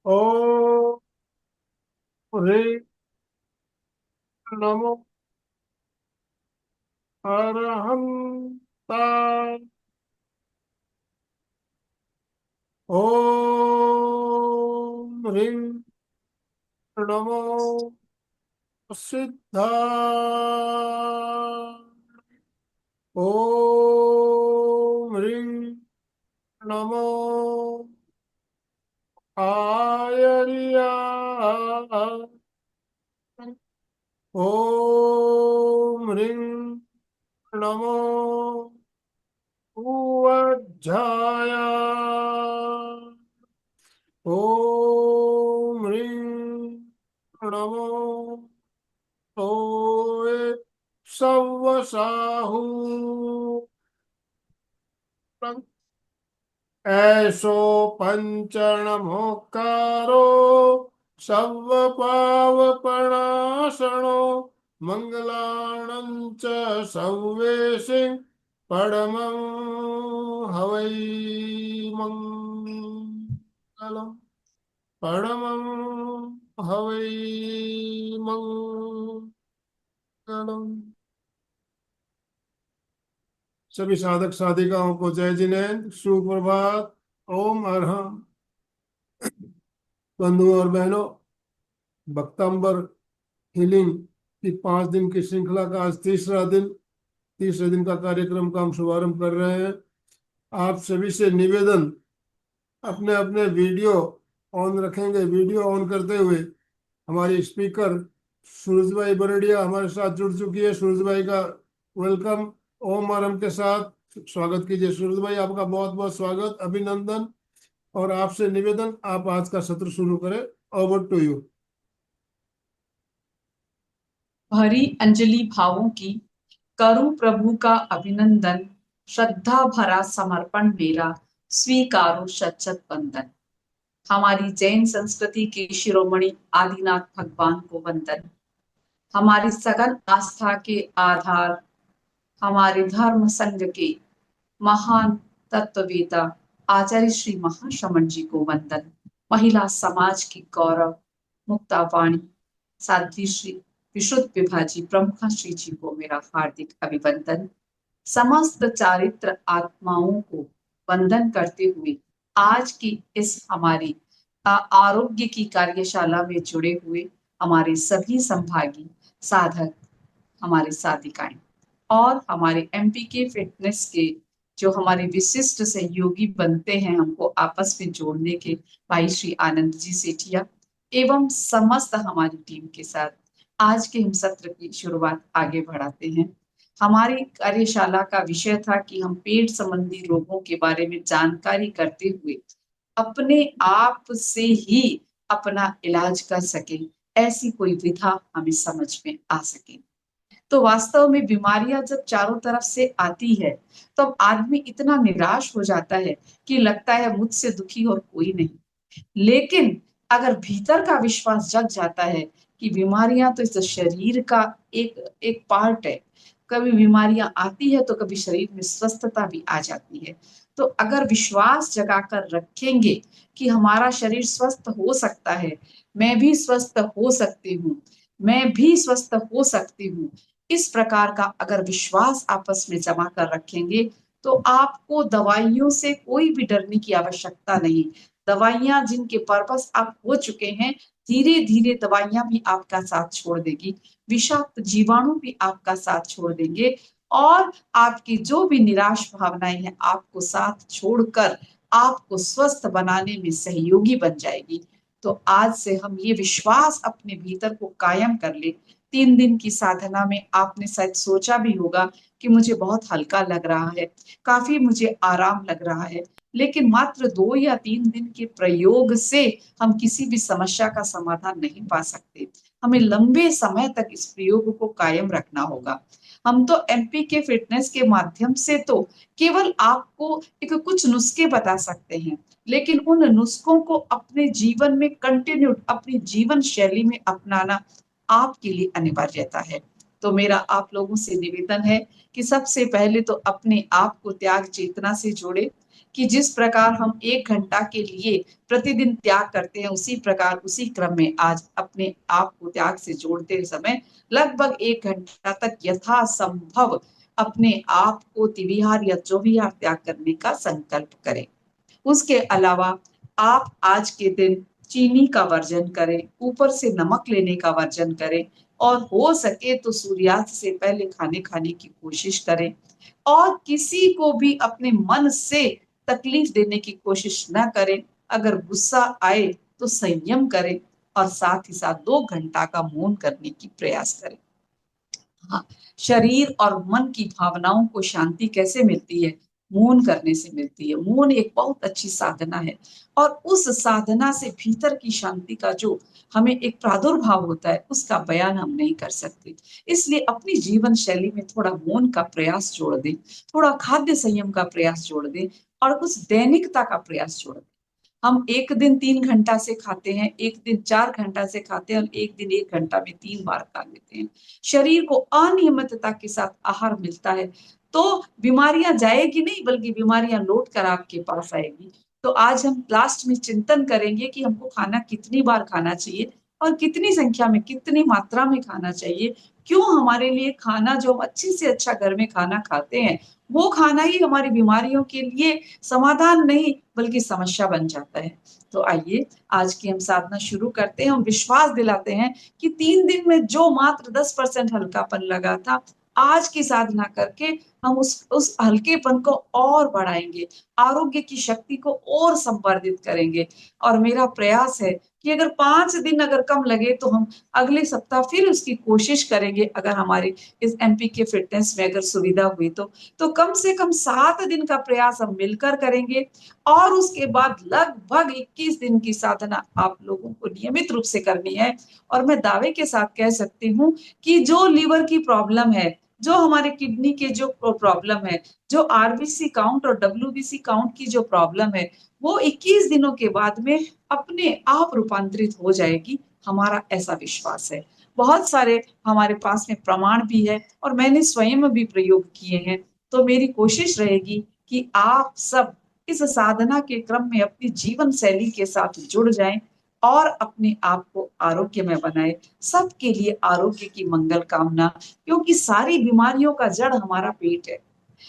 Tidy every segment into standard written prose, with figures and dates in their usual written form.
ओम ह्रीं नमो अरहंता। ओम ह्रीं नमो सिद्धाय। ओम ह्रीं नमो आयर्याय। ओम ह्रीं नमो ऊर्ध्वाय। ओम ह्रीं नमो ओए सव्वसाहु। ऐसो पंचणमोक्कारो सव्वपावपणासनो मंगलाणं च सव्वेशे परमं हवै मंगलम्। परमं हवै मंगलम्। सभी साधक साधिकाओं को जय जिनेन्द्र, सुप्रभात। ओम अरहम। बंधुओं और बहनों, भक्तंबर हीलिंग की 5 दिन की श्रृंखला का आज तीसरे दिन का कार्यक्रम का हम शुभारंभ कर रहे हैं। आप सभी से निवेदन, अपने अपने वीडियो ऑन रखेंगे। वीडियो ऑन करते हुए हमारी स्पीकर सूरज भाई बरड़िया हमारे साथ जुड़ चुकी है। सूरज भाई का वेलकम ओम आरम के साथ स्वागत कीजिए। सूरज भाई, आपका बहुत बहुत स्वागत, अभिनंदन। और आपसे निवेदन, आप आज का सत्र शुरू करें। Over to you. भरी अंजलि भावों की करूं प्रभु का अभिनंदन। श्रद्धा भरा समर्पण मेरा स्वीकारो शत शत वंदन। हमारी जैन संस्कृति के शिरोमणि आदिनाथ भगवान को वंदन। हमारी सघन आस्था के आधार, हमारे धर्म संघ के महान तत्ववेता आचार्य श्री महाश्रमण जी को वंदन। महिला समाज की गौरव मुक्ता वाणी साध्वी श्री विशुद्ध विभाजी प्रमुखा श्री जी को मेरा हार्दिक अभिवंदन। समस्त चारित्र आत्माओं को वंदन करते हुए आज की इस हमारी आरोग्य की कार्यशाला में जुड़े हुए हमारे सभी संभागी साधक, हमारे साधिकाएं और हमारे एमपी के फिटनेस के जो हमारे विशिष्ट सहयोगी बनते हैं हमको आपस में जोड़ने के, भाई श्री आनंद जी सेठिया एवं समस्त हमारी टीम के साथ आज के हम सत्र की शुरुआत आगे बढ़ाते हैं। हमारी कार्यशाला का विषय था कि हम पेट संबंधी रोगों के बारे में जानकारी करते हुए अपने आप से ही अपना इलाज कर सके, ऐसी कोई विधा हमें समझ में आ सके। तो वास्तव में बीमारियां जब चारों तरफ से आती है तब तो आदमी इतना निराश हो जाता है कि लगता है मुझसे दुखी और कोई नहीं। लेकिन अगर भीतर का विश्वास जग जाता है कि बीमारियां तो इस शरीर का एक एक पार्ट है, कभी बीमारियां आती है तो कभी शरीर में स्वस्थता भी आ जाती है। तो अगर विश्वास जगाकर रखेंगे कि हमारा शरीर स्वस्थ हो सकता है, मैं भी स्वस्थ हो सकती हूँ, मैं भी स्वस्थ हो सकती हूँ, इस प्रकार का अगर विश्वास आपस में जमा कर रखेंगे तो आपको दवाइयों से कोई भी डरने की आवश्यकता नहीं। दवाइयां जिनके पर्पस आप हो चुके हैं, धीरे धीरे दवाइयां भी आपका साथ छोड़ देगी, विषाक्त जीवाणु भी आपका साथ छोड़ देंगे और आपकी जो भी निराश भावनाएं हैं आपको साथ छोड़कर आपको स्वस्थ बनाने में सहयोगी बन जाएगी। तो आज से हम ये विश्वास अपने भीतर को कायम कर ले। 3 दिन की साधना में आपने शायद सोचा भी होगा कि मुझे बहुत हल्का लग रहा है, काफी मुझे आराम लग रहा है, लेकिन मात्र 2 या 3 दिन के प्रयोग से हम किसी भी समस्या का समाधान नहीं पा सकते। हमें लंबे समय तक इस प्रयोग को कायम रखना होगा। हम तो एमपी के फिटनेस के माध्यम से तो केवल आपको एक कुछ नुस्खे बता सकते हैं, लेकिन उन नुस्खों को अपने जीवन में कंटिन्यू अपनी जीवन शैली में अपनाना आपके लिए अनिवार्यता है। तो मेरा आप लोगों से निवेदन है कि सबसे पहले तो अपने आप को त्याग चेतना से जोड़े, कि जिस प्रकार हम 1 घंटा के लिए प्रतिदिन त्याग करते हैं, उसी प्रकार उसी क्रम में आज अपने आप को त्याग से जोड़ते समय लगभग 1 घंटा तक यथासंभव अपने आप को तिविहार या चौविहार त्याग करने का संकल्प करें। उसके अलावा आप आज के दिन चीनी का वर्जन करें, ऊपर से नमक लेने का वर्जन करें, और हो सके तो सूर्यास्त से पहले खाने खाने की कोशिश करें, और किसी को भी अपने मन से तकलीफ देने की कोशिश न करें। अगर गुस्सा आए तो संयम करें, और साथ ही साथ 2 घंटा का मौन करने की प्रयास करें। हाँ, शरीर और मन की भावनाओं को शांति कैसे मिलती है? मौन करने से मिलती है। मौन एक बहुत अच्छी साधना है, और उस साधना से भीतर की शांति का जो हमें एक प्रादुर्भाव होता है, उसका बयान हम नहीं कर सकते। इसलिए अपनी जीवन शैली में थोड़ा मौन का प्रयास जोड़ दें, थोड़ा खाद्य संयम का प्रयास जोड़ दें, और कुछ दैनिकता का प्रयास जोड़ दें। हम एक दिन 3 घंटा से खाते हैं, एक दिन 4 घंटा से खाते हैं, और एक दिन 1 घंटा में 3 बार खा लेते हैं। शरीर को अनियमितता के साथ आहार मिलता है तो बीमारियां जाएगी नहीं, बल्कि बीमारियां लौट कर आपके पास आएगी। तो आज हम लास्ट में चिंतन करेंगे कि हमको खाना कितनी बार खाना चाहिए, और कितनी संख्या में, कितनी मात्रा में खाना चाहिए। क्यों हमारे लिए खाना, जो हम अच्छे से अच्छा घर में खाना खाते हैं, वो खाना ही हमारी बीमारियों के लिए समाधान नहीं बल्कि समस्या बन जाता है। तो आइए आज की हम साधना शुरू करते हैं, हम विश्वास दिलाते हैं कि 3 दिन में जो मात्र 10% हल्कापन लगा था, आज की साधना करके हम उस हल्केपन को और बढ़ाएंगे, आरोग्य की शक्ति को और संवर्धित करेंगे। और मेरा प्रयास है कि अगर 5 दिन अगर कम लगे तो हम अगले सप्ताह फिर उसकी कोशिश करेंगे, अगर हमारी इस एमपी के फिटनेस में अगर सुविधा हुई तो कम से कम 7 दिन का प्रयास हम मिलकर करेंगे। और उसके बाद लगभग 21 दिन की साधना आप लोगों को नियमित रूप से करनी है। और मैं दावे के साथ कह सकती हूँ कि जो लीवर की प्रॉब्लम है, जो हमारे किडनी के जो प्रॉब्लम है, जो आरबीसी काउंट और डब्ल्यूबीसी काउंट की जो प्रॉब्लम है, वो 21 दिनों के बाद में अपने आप रूपांतरित हो जाएगी। हमारा ऐसा विश्वास है। बहुत सारे हमारे पास में प्रमाण भी है, और मैंने स्वयं भी प्रयोग किए हैं। तो मेरी कोशिश रहेगी कि आप सब इस साधना के क्रम में अपनी जीवन शैली के साथ जुड़ जाएं, और अपने आप को आरोग्यमय बनाए। सबके लिए आरोग्य की मंगल कामना, क्योंकि सारी बीमारियों का जड़ हमारा पेट है,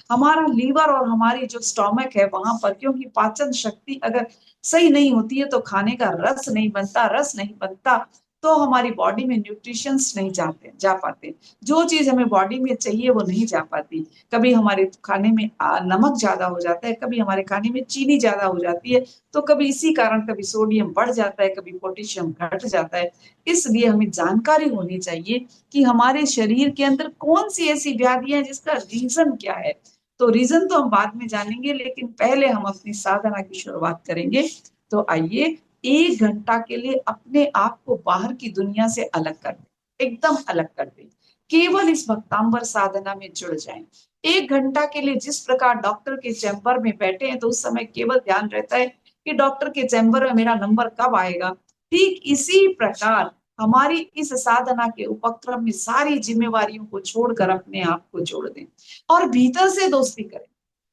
हमारा लीवर और हमारी जो स्टोमक है वहां पर। क्योंकि पाचन शक्ति अगर सही नहीं होती है तो खाने का रस नहीं बनता, रस नहीं बनता तो हमारी बॉडी में न्यूट्रिशंस नहीं जा पाते। जो चीज हमें बॉडी में चाहिए वो नहीं जा पाती। कभी हमारे खाने में नमक ज्यादा हो जाता है, कभी हमारे खाने में चीनी ज्यादा हो जाती है, तो कभी इसी कारण कभी सोडियम बढ़ जाता है, कभी पोटेशियम घट जाता है। इसलिए हमें जानकारी होनी चाहिए कि हमारे शरीर के अंदर कौन सी ऐसी व्याधियां हैं, जिसका रीजन क्या है। तो रीजन तो हम बाद में जानेंगे, लेकिन पहले हम अपनी साधना की शुरुआत करेंगे। तो आइए 1 घंटा के लिए अपने आप को बाहर की दुनिया से अलग कर दें, एकदम अलग कर दें। केवल इस भक्तांबर साधना में जुड़ जाएं। 1 घंटा के लिए जिस प्रकार डॉक्टर के चैम्बर में बैठे हैं तो उस समय केवल ध्यान रहता है कि डॉक्टर के चैम्बर में मेरा नंबर कब आएगा, ठीक इसी प्रकार हमारी इस साधना के उपक्रम में सारी जिम्मेवारियों को छोड़कर अपने आप को जोड़ दें, और भीतर से दोस्ती करें।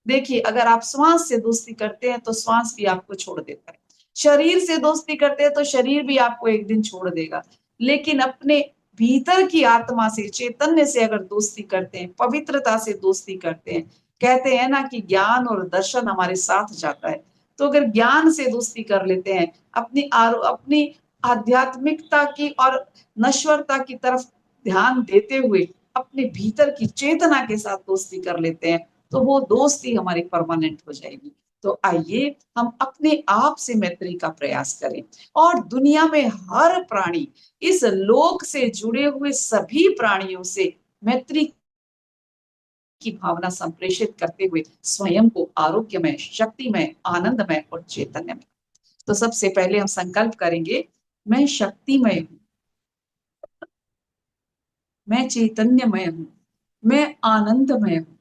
देखिए, अगर आप श्वास से दोस्ती करते हैं तो श्वास भी आपको छोड़ देता है, शरीर से दोस्ती करते हैं तो शरीर भी आपको एक दिन छोड़ देगा। लेकिन अपने भीतर की आत्मा से, चैतन्य से अगर दोस्ती करते हैं, पवित्रता से दोस्ती करते हैं, कहते हैं ना कि ज्ञान और दर्शन हमारे साथ जाता है। तो अगर ज्ञान से दोस्ती कर लेते हैं, अपनी आध्यात्मिकता की और नश्वरता की तरफ ध्यान देते हुए अपने भीतर की चेतना के साथ दोस्ती कर लेते हैं, तो वो दोस्ती हमारी परमानेंट हो जाएगी। तो आइए हम अपने आप से मैत्री का प्रयास करें, और दुनिया में हर प्राणी, इस लोक से जुड़े हुए सभी प्राणियों से मैत्री की भावना संप्रेषित करते हुए स्वयं को आरोग्यमय, शक्तिमय, आनंदमय और चैतन्यमय। तो सबसे पहले हम संकल्प करेंगे, मैं शक्तिमय हूँ, मैं चैतन्यमय हूँ, मैं आनंदमय हूँ।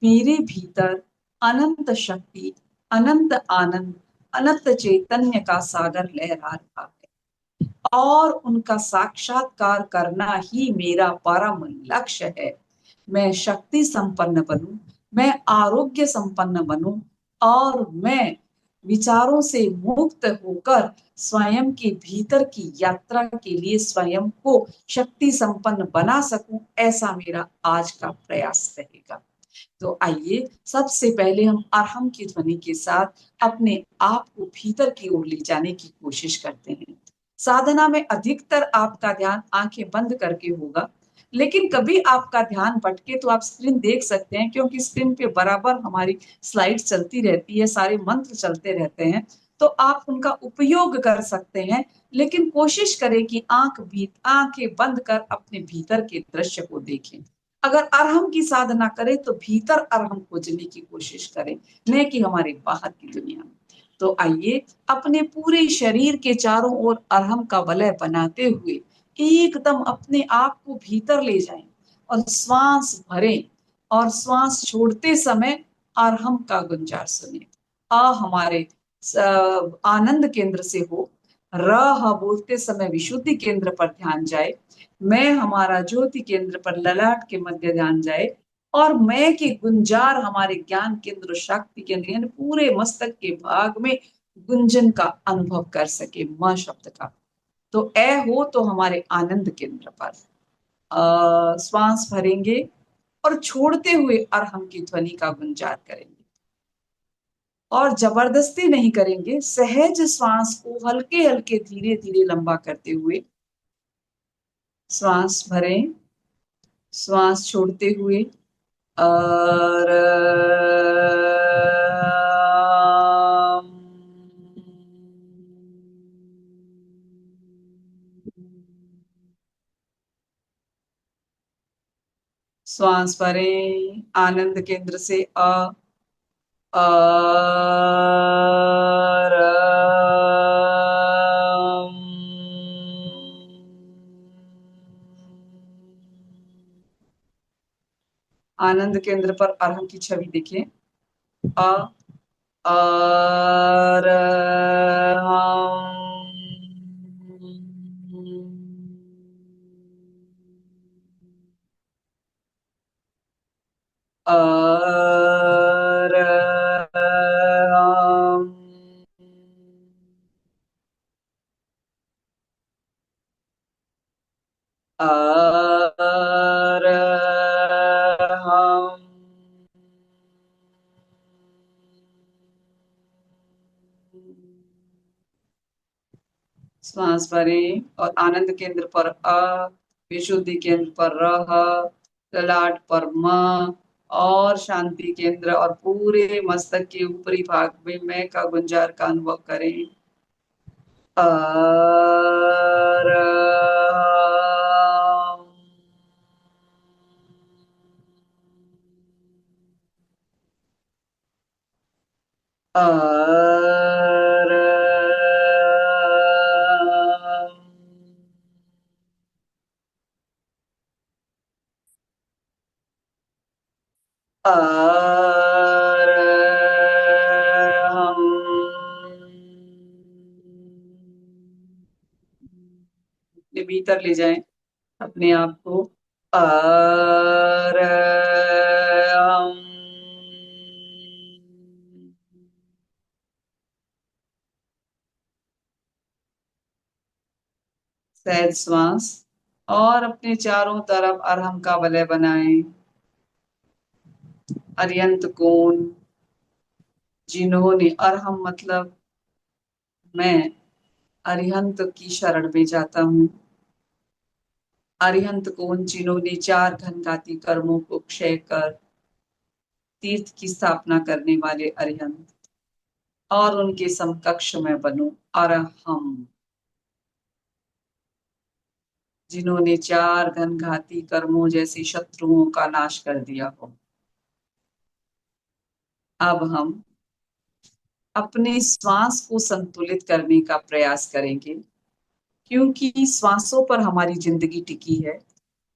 मेरे भीतर अनंत शक्ति, अनंत आनंद, अनंत चैतन्य का सागर लहरा रहा है। और उनका साक्षात्कार करना ही मेरा परम लक्ष्य है। मैं शक्ति संपन्न बनूं, मैं आरोग्य संपन्न बनूं और मैं विचारों से मुक्त होकर स्वयं के भीतर की यात्रा के लिए स्वयं को शक्ति संपन्न बना सकूं, ऐसा मेरा आज का प्रयास रहेगा। तो आइए सबसे पहले हम अरहम की ध्वनि के साथ अपने आप को भीतर की ओर ले जाने की कोशिश करते हैं। साधना में अधिकतर आपका ध्यान आंखें बंद करके होगा, लेकिन कभी आपका ध्यान भटके तो आप स्क्रीन देख सकते हैं, क्योंकि स्क्रीन पे बराबर हमारी स्लाइड्स चलती रहती है, सारे मंत्र चलते रहते हैं, तो आप उनका उपयोग कर सकते हैं। लेकिन कोशिश करें कि आंखें बंद कर अपने भीतर के दृश्य को देखें। अगर अरहम की साधना करें तो भीतर अरहम खोजने की कोशिश करें, न कि हमारे बाहर की दुनिया में। तो आइए अपने पूरे शरीर के चारों ओर अरहम का वलय बनाते हुए एकदम अपने आप को भीतर ले जाएं और श्वास भरें, और श्वास छोड़ते समय अरहम का गुंजार सुने। हमारे आनंद केंद्र से हो, बोलते समय विशुद्धि केंद्र पर ध्यान जाए, मैं हमारा ज्योति केंद्र पर ललाट के मध्य ध्यान जाए, और मैं के गुंजार हमारे ज्ञान केंद्र शक्ति केंद्र यानी पूरे मस्तक के भाग में गुंजन का अनुभव कर सके म शब्द का। तो ए हो तो हमारे आनंद केंद्र पर श्वास भरेंगे और छोड़ते हुए अरहम की ध्वनि का गुंजार करेंगे, और जबरदस्ती नहीं करेंगे, सहज श्वास को हल्के हल्के धीरे धीरे लंबा करते हुए श्वास भरें, श्वास छोड़ते हुए और श्वास भरें आनंद केंद्र से और आनंद केंद्र पर अरहम की छवि देखिए। अ और और और हम श्वास भरें और आनंद केंद्र पर विशुद्धि केंद्र पर ललाट पर म, और शांति केंद्र और पूरे मस्तक के ऊपरी भाग में मैं का गुंजार का अनुभव करें। और और और हम अपने भीतर ले जाएं अपने आप को। और हम सहज श्वास और अपने चारों तरफ अरहम का वलय बनाएं। अर्यंत कोण, जिन्होंने अरहम मतलब मैं अरिहंत की शरण में जाता हूँ। अरिहंत कोण, जिन्होंने 4 घनघाती कर्मों को क्षय कर तीर्थ की स्थापना करने वाले अरिहंत, और उनके समकक्ष में बनूं अरहम, जिन्होंने 4 घनघाती कर्मों जैसे शत्रुओं का नाश कर दिया हो। अब हम अपने श्वास को संतुलित करने का प्रयास करेंगे, क्योंकि श्वासों पर हमारी जिंदगी टिकी है।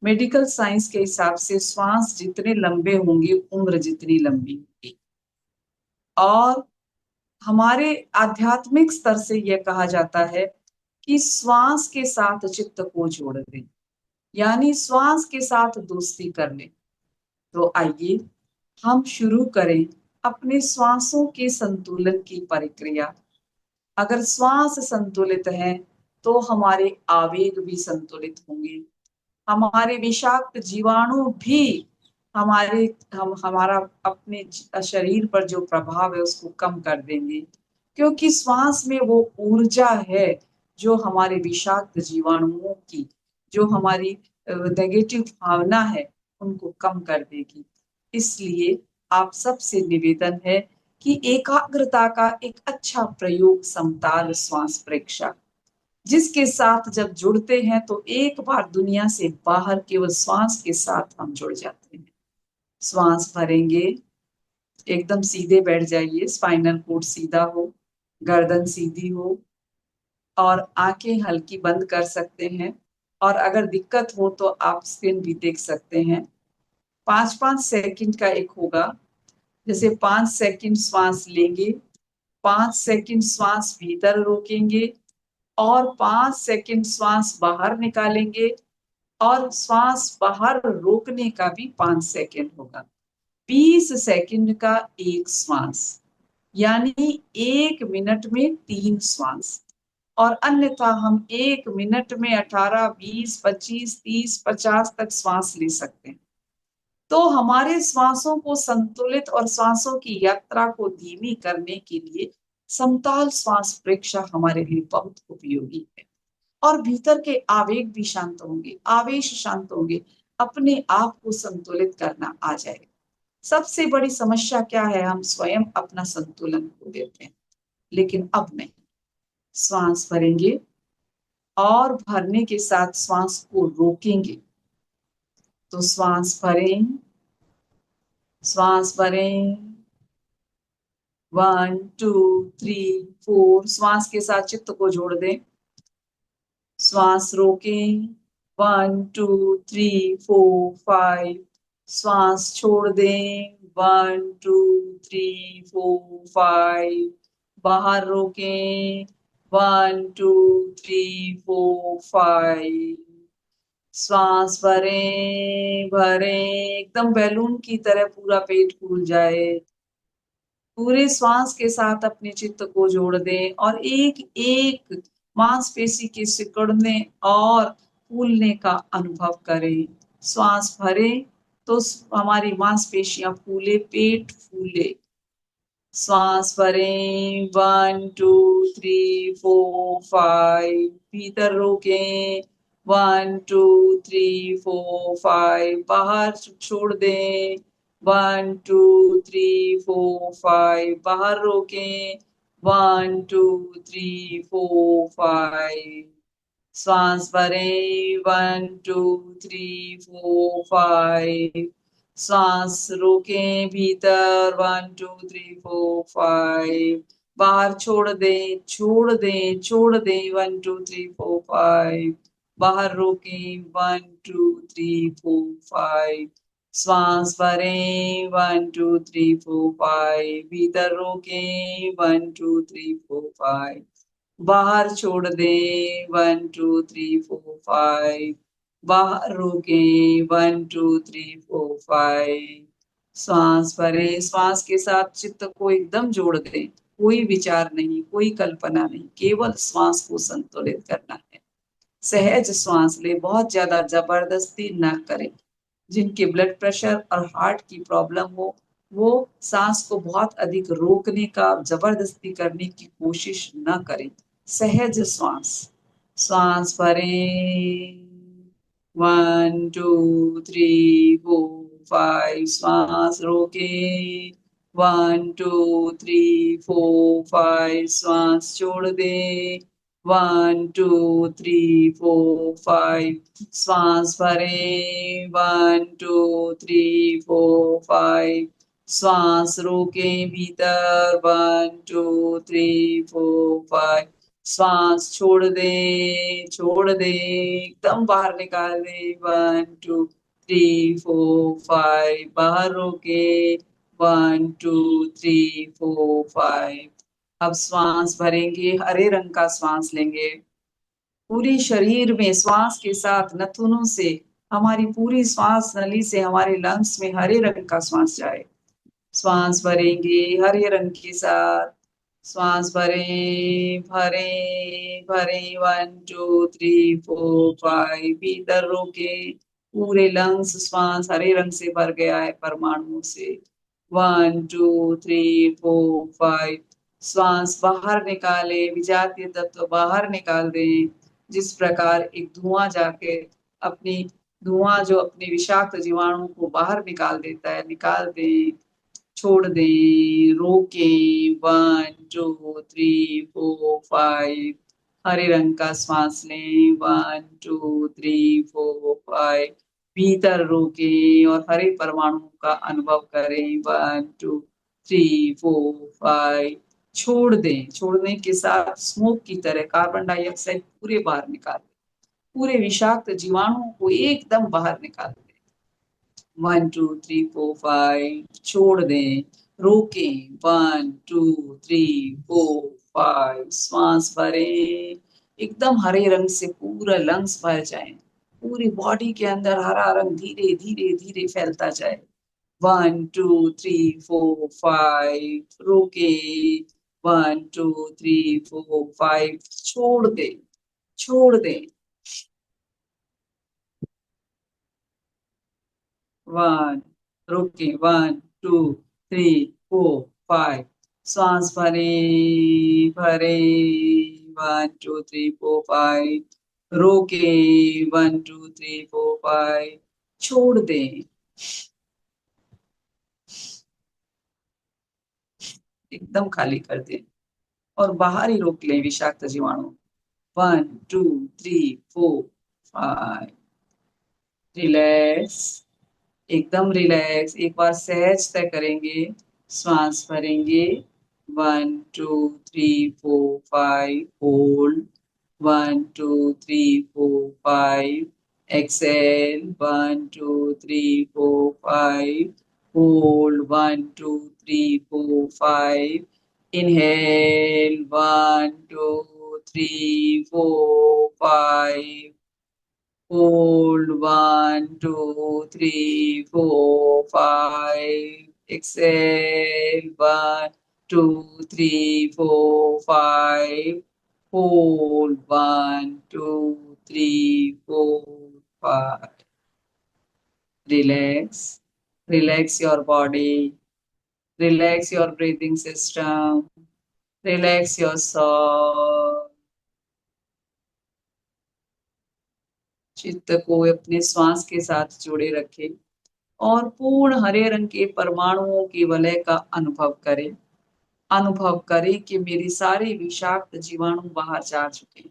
मेडिकल साइंस के हिसाब से श्वास जितने लंबे होंगे उम्र जितनी लंबी होगी, और हमारे आध्यात्मिक स्तर से यह कहा जाता है कि श्वास के साथ चित्त को जोड़ दें, यानी श्वास के साथ दोस्ती कर लें। तो आइए हम शुरू करें अपने श्वासों के संतुलन की प्रक्रिया। अगर श्वास संतुलित है तो हमारे आवेग भी संतुलित होंगे, हमारे विषाक्त जीवाणु भी हमारे हमारा अपने शरीर पर जो प्रभाव है उसको कम कर देंगे, क्योंकि श्वास में वो ऊर्जा है जो हमारे विषाक्त जीवाणुओं की, जो हमारी नेगेटिव भावना है, उनको कम कर देगी। इसलिए आप सबसे निवेदन है कि एकाग्रता का एक अच्छा प्रयोग समताल श्वास प्रेक्षा, जिसके साथ जब जुड़ते हैं तो एक बार दुनिया से बाहर केवल श्वास के साथ हम जुड़ जाते हैं। श्वास भरेंगे, एकदम सीधे बैठ जाइए, स्पाइनल कोड सीधा हो, गर्दन सीधी हो और आंखें हल्की बंद कर सकते हैं। और अगर दिक्कत हो तो आप स्क्रीन भी देख सकते हैं। 5-5 सेकंड का एक होगा, जैसे 5 सेकंड श्वास लेंगे, 5 सेकंड श्वास भीतर रोकेंगे और 5 सेकंड श्वास बाहर निकालेंगे और श्वास बाहर रोकने का भी 5 सेकंड होगा। 20 सेकंड का एक श्वास, यानी 1 मिनट में 3 श्वास। और अन्यथा हम 1 मिनट में 18, 20, 25, 30, 50 तक श्वास ले सकते हैं। तो हमारे श्वासों को संतुलित और श्वासों की यात्रा को धीमी करने के लिए समताल श्वास प्रेक्षा हमारे लिए बहुत उपयोगी है। और भीतर के आवेग भी शांत होंगे, आवेश शांत होंगे, अपने आप को संतुलित करना आ जाएगा। सबसे बड़ी समस्या क्या है, हम स्वयं अपना संतुलन खो देते हैं। लेकिन अब नहीं, श्वास भरेंगे और भरने के साथ श्वास को रोकेंगे। तो श्वास भरें, श्वास भरें, 1 2 3 4, श्वास के साथ चित्त को जोड़ दें। श्वास रोकें, 1 2 3 4 5, श्वास छोड़ दें, 1 2 3 4 5, बाहर रोकें, 1 2 3 4 5, श्वास भरें भरें, एकदम बैलून की तरह पूरा पेट फूल जाए। पूरे श्वास के साथ अपने चित्त को जोड़ दें और एक एक मांसपेशी के सिकुड़ने और फूलने का अनुभव करें। श्वास भरें तो हमारी मांसपेशियां फूले, पेट फूले। श्वास भरें, 1 2 3 4 5, भीतर रोकें, 1 2 3 4 5, बाहर छोड़ दें, 1 2 3 4 5, बाहर रोकें, 1 2 3 4 5, श्वास भरें, 1 2 3 4 5, श्वास रोकें, भीतर 1 2 3 4 5, बाहर छोड़ दें, छोड़ दें, छोड़ दें, 1 2 3 4 5, बाहर रोकें, 1 2 3 4 5, श्वास भरें, 1 2 3 4 5, भीतर रोकें, 1 2 3 4 5, बाहर छोड़ दें, 1 2 3 4 5, बाहर रोकें, 1 2 3 4 5, श्वास भरें, श्वास के साथ चित्त को एकदम जोड़ दें, कोई विचार नहीं, कोई कल्पना नहीं, केवल श्वास को संतुलित करना है। सहज श्वास ले, बहुत ज्यादा जबरदस्ती ना करें। जिनके ब्लड प्रेशर और हार्ट की प्रॉब्लम हो, वो सांस को बहुत अधिक रोकने का, जबरदस्ती करने की कोशिश ना करें। सहज श्वास, श्वास भरें, 1 2 3 4 5, श्वास रोकें, 1 2 3 4 5, श्वास छोड़ दें, 1 2 3 4 5, श्वास भरें, 1 2 3 4 5, श्वास रोकें, भीतर 1 2 3 4 5, श्वास छोड़ दें, छोड़ दें, एकदम बाहर निकाल दें, 1 2 3 4 5, बाहर रोके, 1 2 3 4 5। अब श्वास भरेंगे, हरे रंग का श्वास लेंगे, पूरी शरीर में श्वास के साथ नथुनों से हमारी पूरी श्वास नली से हमारे लंग्स में हरे रंग का श्वास जाए। श्वास भरेंगे हरे रंग के साथ। श्वास भरें, भरें, भरें, 1 2 3 4 5। भीतर रोके, पूरे लंग्स श्वास हरे रंग से भर गया है परमाणुओं से। 1 2 3 4 5। श्वास बाहर निकाले, विजातीय तत्व बाहर निकाल दें। जिस प्रकार एक धुआं जाके अपनी धुआं जो अपने विषाक्त जीवाणु को बाहर निकाल देता है, निकाल दें, छोड़ दें, रोके। 1 2 3 4 5। हरे रंग का श्वास लें। 1 2 3 4 5। भीतर रोके और हरे परमाणु का अनुभव करें। 1 2 3 4 5। छोड़ दें, छोड़ने के साथ स्मोक की तरह कार्बन डाइऑक्साइड पूरे बाहर निकाल दें। पूरे विषाक्त जीवाणुओं को एकदम बाहर निकाल दें। 1 2 3 4 5। छोड़ दें, रोकें। 1 2 3 4 5। श्वास भरें, एकदम हरे रंग से पूरा लंग्स भर जाए। पूरी बॉडी के अंदर हरा रंग धीरे धीरे धीरे फैलता जाए। 1 2 3 4 5। रोके। 1 2 3 4 5। छोड़ दे, छोड़ दे। 1। रोके। 1 2 3 4 5। श्वास भरे, भरे। 1 2 3 4 5। रोके। 1 2 3 4 5। छोड़ दें, एकदम खाली कर दें और बाहर ही रोक लें विषाक्त जीवाणु। 1 2 3 4 5। रिलैक्स, एकदम रिलैक्स। एक बार सहज तय करेंगे, श्वास भरेंगे। 1 2 3 4 5। Hold. 1 2 3 4 5। Excel. 1 2 3 4 5। Hold. 1 2 3 4 5। Inhale. 1 2 3 4 5। Hold. 1 2 3 4 5. Exhale. 1 2 3 4 5. Hold. 1 2 3 4 5. Relax. Relax your body. Relax your breathing system. Relax your soul. चित्त को अपने श्वास के साथ जोड़े रखें और पूर्ण हरे रंग के परमाणुओं के वलय का अनुभव करें। अनुभव करें कि मेरे सारे विषाक्त जीवाणु बाहर जा चुके हैं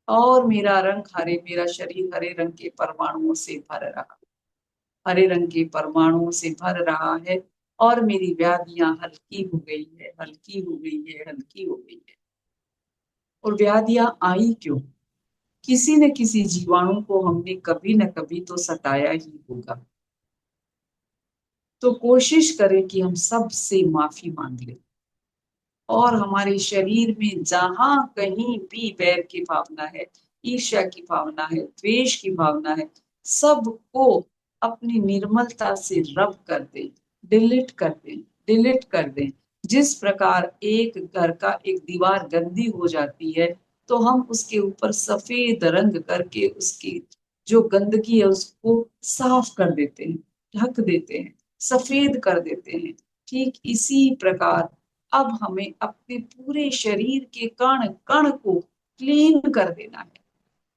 और मेरा रंग हरे, मेरा शरीर हरे रंग के परमाणुओं से भर रहा, हरे रंग के परमाणुओं से भर रहा है और मेरी व्याधियां हल्की हो गई है, हल्की हो गई है, हल्की हो गई है। और व्याधियां आई क्यों? किसी न किसी जीवाणु को हमने कभी न कभी तो सताया ही होगा। तो कोशिश करें कि हम सबसे माफी मांग लें और हमारे शरीर में जहां कहीं भी वैर की भावना है, ईर्ष्या की भावना है, द्वेष की भावना है, सबको अपनी निर्मलता से रब कर दें, डिलीट कर दें, डिलीट कर दें। जिस प्रकार एक घर का एक दीवार गंदी हो जाती है तो हम उसके ऊपर सफेद रंग करके उसकी जो गंदगी है उसको साफ कर देते हैं, ढक देते हैं, सफेद कर देते हैं। ठीक इसी प्रकार अब हमें अपने पूरे शरीर के कण कण को क्लीन कर देना है,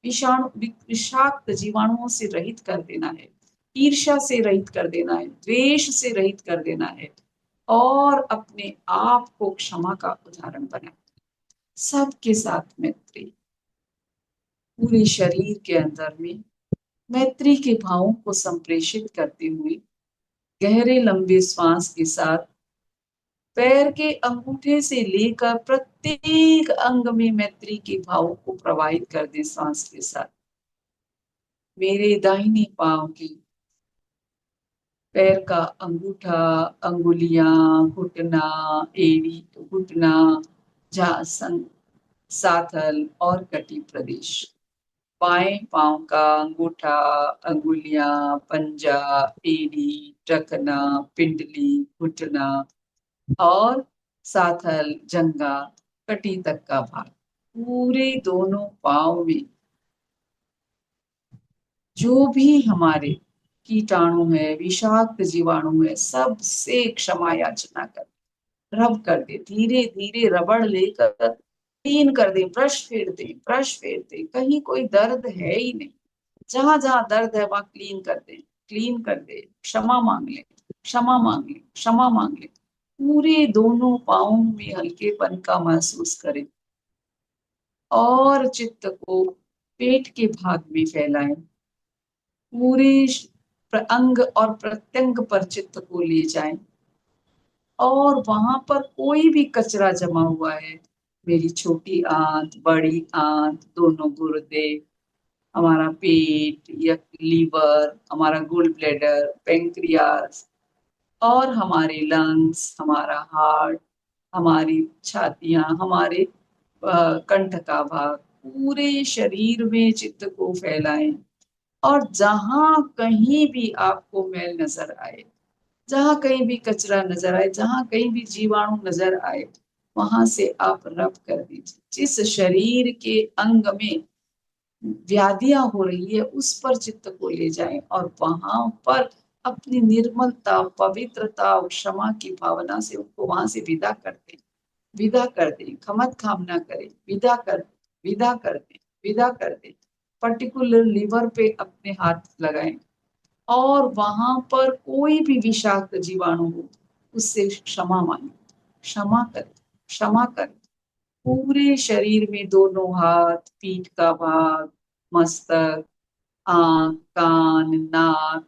विषाणु विषाक्त जीवाणुओं से रहित कर देना है, ईर्ष्या से रहित कर देना है, द्वेष से रहित कर देना है और अपने आप को क्षमा का उदाहरण बनाए। सबके साथ मैत्री, पूरे शरीर के अंदर में मैत्री के भावों को संप्रेषित करते हुए गहरे लंबे श्वास के साथ पैर के अंगूठे से लेकर प्रत्येक अंग में मैत्री के भाव को प्रवाहित कर दे सांस के साथ। मेरे दाहिने पांव की पैर का अंगूठा, अंगुलियां, घुटना, एड़ी, घुटना, साथल और कटी प्रदेश। बाएं पांव का अंगूठा, अंगुलियां, पंजा, एड़ी, टखना, पिंडली, घुटना और साथल, जंगा, कटी तक का भाग। पूरे दोनों पांव में जो भी हमारे कीटाणु है, विषाक्त जीवाणु है, सबसे क्षमा याचना कर, रब कर दे, धीरे धीरे रबड़ लेकर क्लीन कर दे, ब्रश फेर दे, ब्रश फेर दे। कहीं कोई दर्द है ही नहीं, जहां जहां दर्द है वहां क्लीन कर दे, क्लीन कर दे। क्षमा मांग ले, क्षमा मांग ले, क्षमा मांग ले। पूरे दोनों पाँव में हल्केपन का महसूस करें और चित्त को पेट के भाग में फैलाएं। पूरे अंग और प्रत्यंग पर चित्त को ले जाएं और वहां पर कोई भी कचरा जमा हुआ है, मेरी छोटी आंत, बड़ी आंत, दोनों गुर्दे, हमारा पेट या लीवर, हमारा गोल ब्लैडर, पेंक्रियास और हमारे लंग्स, हमारा हार्ट, हमारी छातियां, हमारे कंठ का भाग, पूरे शरीर में चित्त को फैलाएं। और जहां कहीं भी आपको मैल नजर आए, जहां कहीं भी कचरा नजर आए, जहां कहीं भी जीवाणु नजर आए, वहां से आप रब कर दीजिए। जिस शरीर के अंग में व्याधियां हो रही है उस पर चित्त को ले जाएं और वहां पर अपनी निर्मलता, पवित्रता और क्षमा की भावना से उनको वहां से विदा कर दें, विदा कर दें, खमत कामना करें, विदा कर दें, विदा कर दें, विदा कर दें। पर्टिकुलर लीवर पे अपने हाथ लगाएं और वहां पर कोई भी विषाक्त जीवाणु हो उससे क्षमा मांगे, क्षमा करें, क्षमा करें। पूरे शरीर में दोनों हाथ, पीठ का भाग, मस्तक, आंख, कान, नाक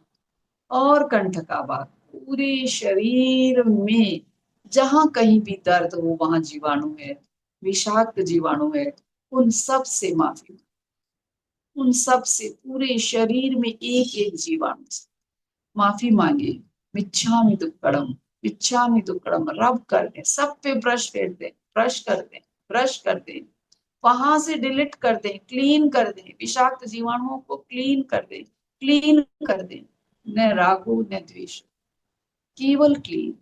और कंठ का भाग, पूरे शरीर में जहां कहीं भी दर्द हो वहां जीवाणु है, विषाक्त जीवाणु है, उन सब से माफी, उन सब से, पूरे शरीर में एक एक जीवाणु से माफी मांगे। मिच्छामि दुक्कड़म, मिच्छामि दुक्कड़म, रब कर दे, सब पे ब्रश फेर दे, ब्रश कर दे, ब्रश कर दे। वहां से डिलीट कर दें, क्लीन कर दें, विषाक्त जीवाणुओं को क्लीन कर दें, क्लीन कर दें। न रागो न द्वेष, केवल क्लीन,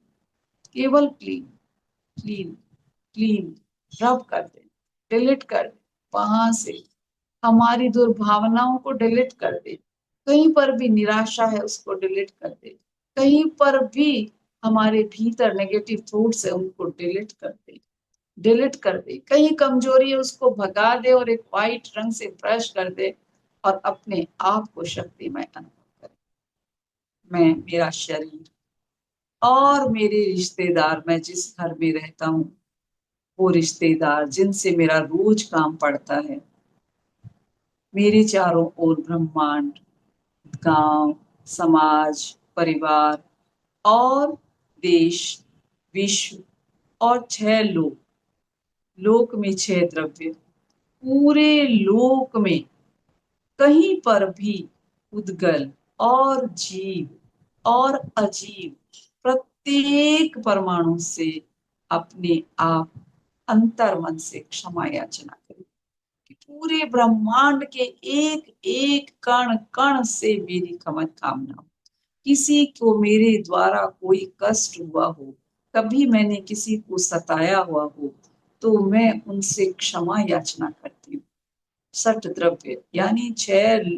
केवल क्लीन, क्लीन, क्लीन, रब कर दें, डिलीट कर दें। वहां से हमारी दुर्भावनाओं को डिलीट कर दे, कहीं पर भी निराशा है उसको डिलीट कर दे, कहीं पर भी हमारे भीतर नेगेटिव थॉट्स है उनको डिलीट कर दे, डिलीट कर दे। कहीं कमजोरी है उसको भगा दे और एक वाइट रंग से ब्रश कर दे और अपने आप को शक्तिमय अनुभव करे। मैं, मेरा शरीर और मेरे रिश्तेदार, मैं जिस घर में रहता हूँ वो रिश्तेदार जिनसे मेरा रोज काम पड़ता है, मेरे चारों ओर ब्रह्मांड, गांव, समाज, परिवार और देश, विश्व और 6 लोक, लोक में 6 द्रव्य, पूरे लोक में कहीं पर भी उद्गल और जीव और अजीव प्रत्येक परमाणु से अपने आप अंतर मन से क्षमा याचना करें कि पूरे ब्रह्मांड के एक एक कण कण से मेरी खमत कामना हो। किसी को मेरे द्वारा कोई कष्ट हुआ हो, कभी मैंने किसी को सताया हुआ हो, तो मैं उनसे क्षमा याचना करती हूँ। 6 द्रव्य यानी 6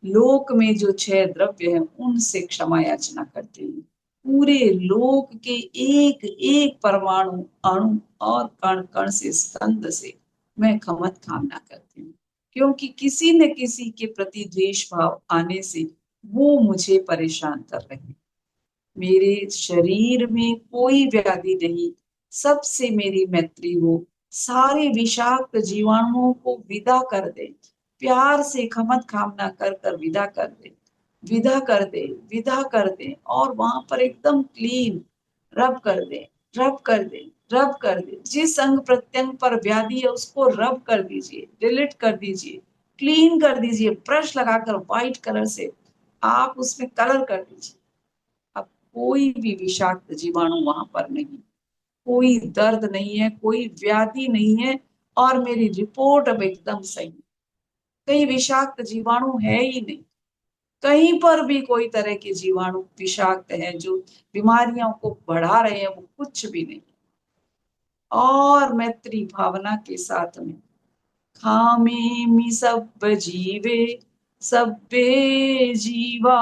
लोक में जो 6 द्रव्य हैं उनसे क्षमा याचना करती हूँ। पूरे लोक के एक एक परमाणु, अणु और कण कण से, स्कंद से मैं खमत कामना करती हूँ, क्योंकि किसी न किसी के प्रति द्वेष भाव आने से वो मुझे परेशान कर रहे हैं। मेरे शरीर में कोई व्याधि नहीं, सबसे मेरी मैत्री हो, सारे विषाक्त जीवाणुओं को विदा कर दे, प्यार से खमत कामना कर कर विदा कर दे, विदा कर दे, विदा कर दे। और वहां पर एकदम क्लीन रब कर दे, रब कर दे, रब कर दे। जिस अंग प्रत्यंग पर व्याधि है उसको रब कर दीजिए, डिलीट कर दीजिए, क्लीन कर दीजिए, ब्रश लगाकर व्हाइट कलर से आप उसमें कलर कर दीजिए। अब कोई भी विषाक्त जीवाणु वहां पर नहीं, कोई दर्द नहीं है, कोई व्याधि नहीं है, और मेरी रिपोर्ट अब एकदम सही है। कहीं विषाक्त जीवाणु है ही नहीं, कहीं पर भी कोई तरह के जीवाणु विषाक्त है जो बीमारियों को बढ़ा रहे हैं, वो कुछ भी नहीं। और मैत्री भावना के साथ में खामेमि सब जीवे सब्बे जीवा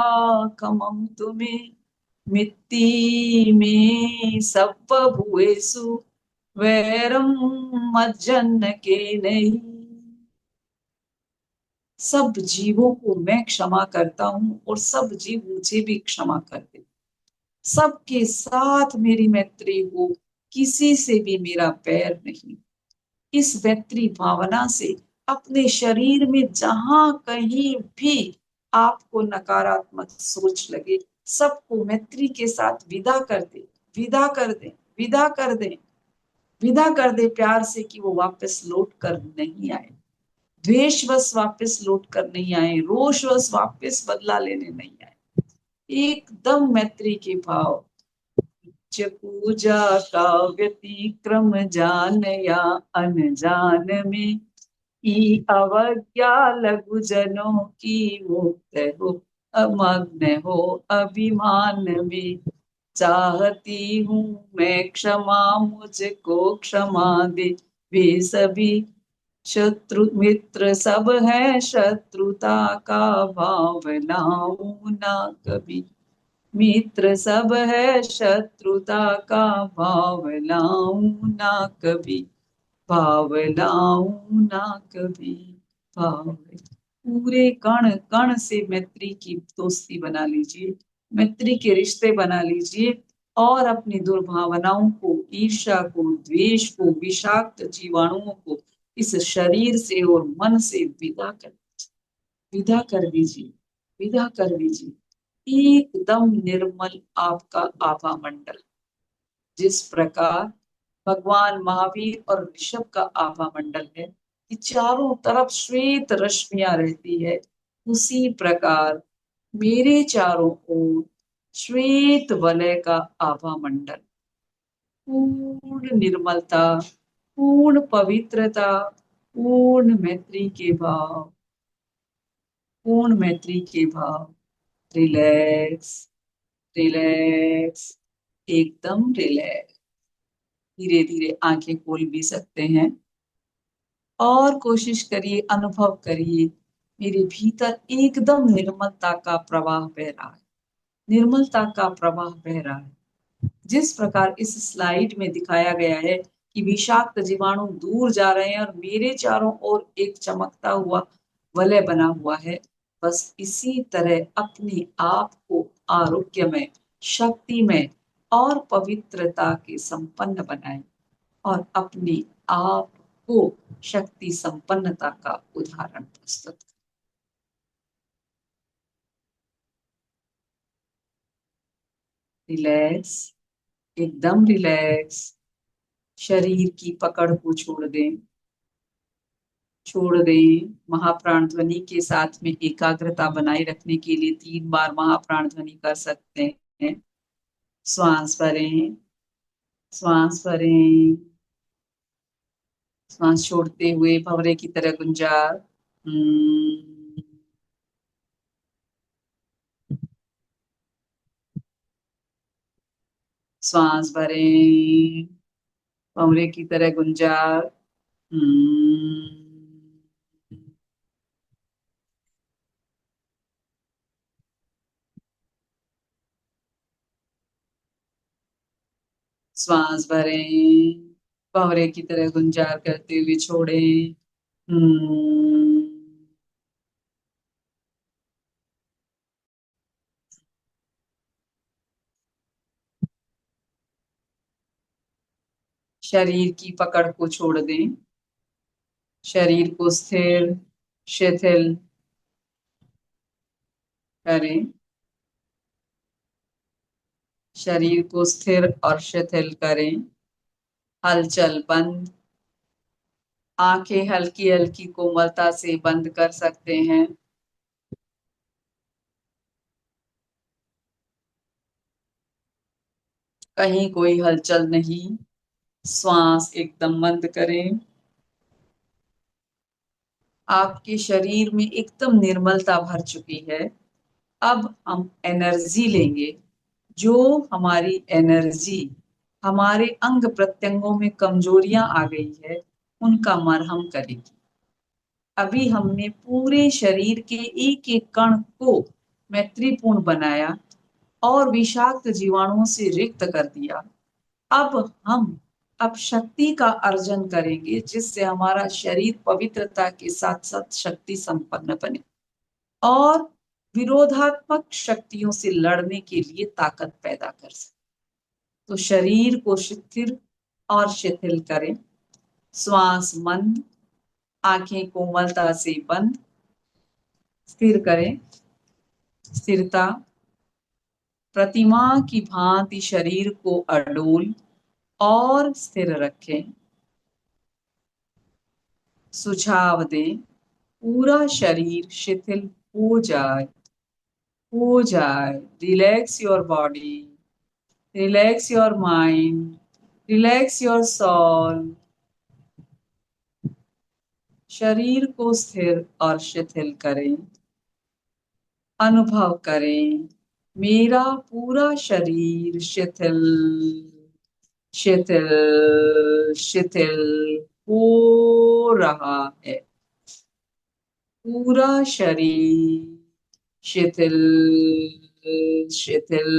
कमम तुमे मित्ति में सब भुएसु वैरम मज्जन के नहीं। सब जीवों को मैं क्षमा करता हूँ और सब जीव मुझे भी क्षमा करते। सबके साथ मेरी मैत्री हो, किसी से भी मेरा बैर नहीं। इस मैत्री भावना से अपने शरीर में जहां कहीं भी आपको नकारात्मक सोच लगे, सबको मैत्री के साथ विदा कर दे, विदा कर दे, विदा कर दे, विदा कर दे प्यार से, कि वो वापस लौट कर नहीं आए, द्वेषवश वापस लौट कर नहीं आए, रोषवश वापस बदला लेने नहीं आए। एकदम मैत्री के भाव। पूजा का व्यतिक्रम जान या अनजान में, ई अवज्ञा लघु जनों की मुक्त हो, अमग्न हो अभिमान में। चाहती हूँ मैं क्षमा, मुझको क्षमा दे। वे सभी शत्रु मित्र सब है, शत्रुता का भाव लाऊं ना कभी। मित्र सब है, शत्रुता का भाव लाऊं ना कभी, भाव लाऊं ना कभी, भाव। पूरे कण कण से मैत्री की दोस्ती बना लीजिए, मैत्री के रिश्ते बना लीजिए, और अपनी दुर्भावनाओं को, ईर्ष्या को, द्वेष को, विषाक्त जीवाणुओं को इस शरीर से और मन से विदा कर दीजिए, विदा कर दीजिए। एकदम निर्मल आपका आभा मंडल, जिस प्रकार भगवान महावीर और ऋषभ का आभा मंडल है कि चारों तरफ श्वेत रश्मियां रहती है, उसी प्रकार मेरे चारों ओर श्वेत वलय का आभा मंडल, पूर्ण निर्मलता, पूर्ण पवित्रता, पूर्ण मैत्री के भाव, पूर्ण मैत्री के भाव। रिलैक्स, रिलैक्स, एकदम रिलैक्स। धीरे धीरे आंखें खोल भी सकते हैं और कोशिश करिए, अनुभव करिए, मेरे भीतर एकदम निर्मलता का प्रवाह बह रहा है, निर्मलता का प्रवाह बह रहा है। जिस प्रकार इस स्लाइड में दिखाया गया है कि विषाक्त जीवाणु दूर जा रहे हैं और मेरे चारों ओर एक चमकता हुआ वलय बना हुआ है, बस इसी तरह अपने आप को आरोग्यमय, शक्तिमय और पवित्रता के संपन्न बनाएं और अपने आप को शक्ति संपन्नता का उदाहरण प्रस्तुत करें। रिलैक्स, एकदम रिलैक्स। शरीर की पकड़ को छोड़ दें, छोड़ दें। महाप्राण ध्वनि के साथ में एकाग्रता बनाए रखने के लिए 3 बार महाप्राण ध्वनि कर सकते हैं। श्वास भरें, श्वास भरें, श्वास छोड़ते हुए भंवरे की तरह गुंजार। श्वास भरें, भंवरे की तरह गुंजार। श्वास भरें, भंवरे की तरह गुंजार करते हुए छोड़ें। शरीर की पकड़ को छोड़ दें, शरीर को स्थिर, शिथिल करें, शरीर को स्थिर और शिथिल करें। हलचल बंद, आंखें हल्की हल्की कोमलता से बंद कर सकते हैं। कहीं कोई हलचल नहीं, श्वास एकदम बंद करें। आपके शरीर में एकदम निर्मलता भर चुकी है। अब हम एनर्जी लेंगे, जो हमारी एनर्जी हमारे अंग प्रत्यंगों में कमजोरियां आ गई है उनका मरहम करेगी। अभी हमने पूरे शरीर के एक एक कण को मैत्रीपूर्ण बनाया और विषाक्त जीवाणुओं से रिक्त कर दिया। अब शक्ति का अर्जन करेंगे, जिससे हमारा शरीर पवित्रता के साथ साथ शक्ति संपन्न बने और विरोधात्मक शक्तियों से लड़ने के लिए ताकत पैदा कर सके। तो शरीर को शिथिल और शिथिल करें। श्वास मंद, आंखें कोमलता से बंद, स्थिर करें। स्थिरता, प्रतिमा की भांति शरीर को अडोल और स्थिर रखें। सुझाव दें, पूरा शरीर शिथिल हो जाए। Relax your body, relax your mind, relax your soul. शरीर को स्थिर और शिथिल करें। अनुभव करें, मेरा पूरा शरीर शिथिल शिथिल शिथिल हो रहा है। पूरा शरीर शिथिल शिथिल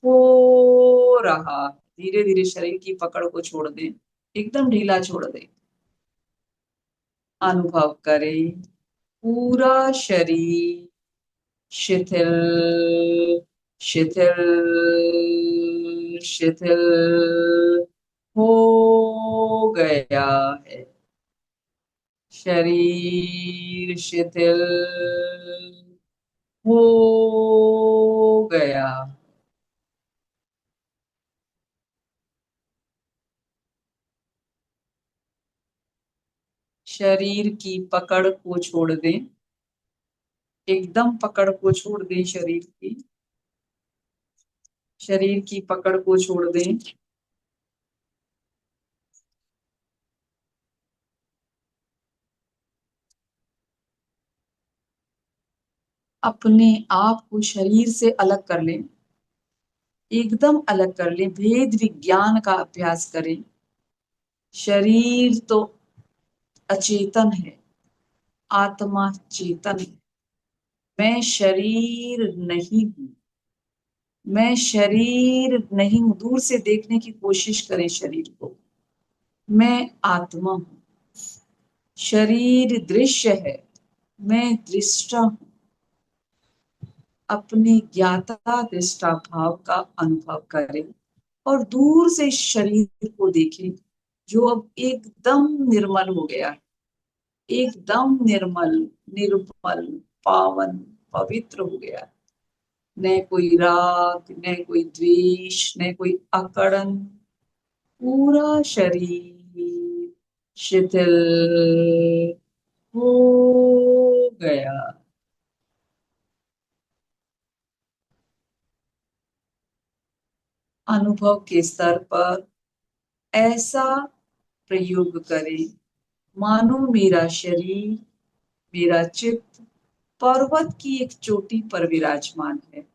हो रहा। धीरे धीरे शरीर की पकड़ को छोड़ दें, एकदम ढीला छोड़ दें। अनुभव करें, पूरा शरीर शिथिल शिथिल शिथिल हो गया है। शरीर शिथिल हो गया। शरीर की पकड़ को छोड़ दें, एकदम पकड़ को छोड़ दें। शरीर की पकड़ को छोड़ दें। अपने आप को शरीर से अलग कर लें, एकदम अलग कर लें। भेद विज्ञान का अभ्यास करें। शरीर तो अचेतन है, आत्मा चेतन है। मैं शरीर नहीं हूं, मैं शरीर नहीं हूं। दूर से देखने की कोशिश करें शरीर को। मैं आत्मा हूं। शरीर दृश्य है, मैं दृष्टा हूं। अपने ज्ञाता दृष्टा भाव का अनुभव करें और दूर से शरीर को देखें, जो अब एकदम निर्मल हो गया है। एकदम निर्मल, निर्मल, पावन, पवित्र हो गया है। न कोई राग, न कोई द्वेष, न कोई अकड़न। पूरा शरीर शिथिल हो गया। अनुभव के स्तर पर ऐसा प्रयोग करें, मानो मेरा शरीर, मेरा चित्त पर्वत की एक चोटी पर विराजमान है,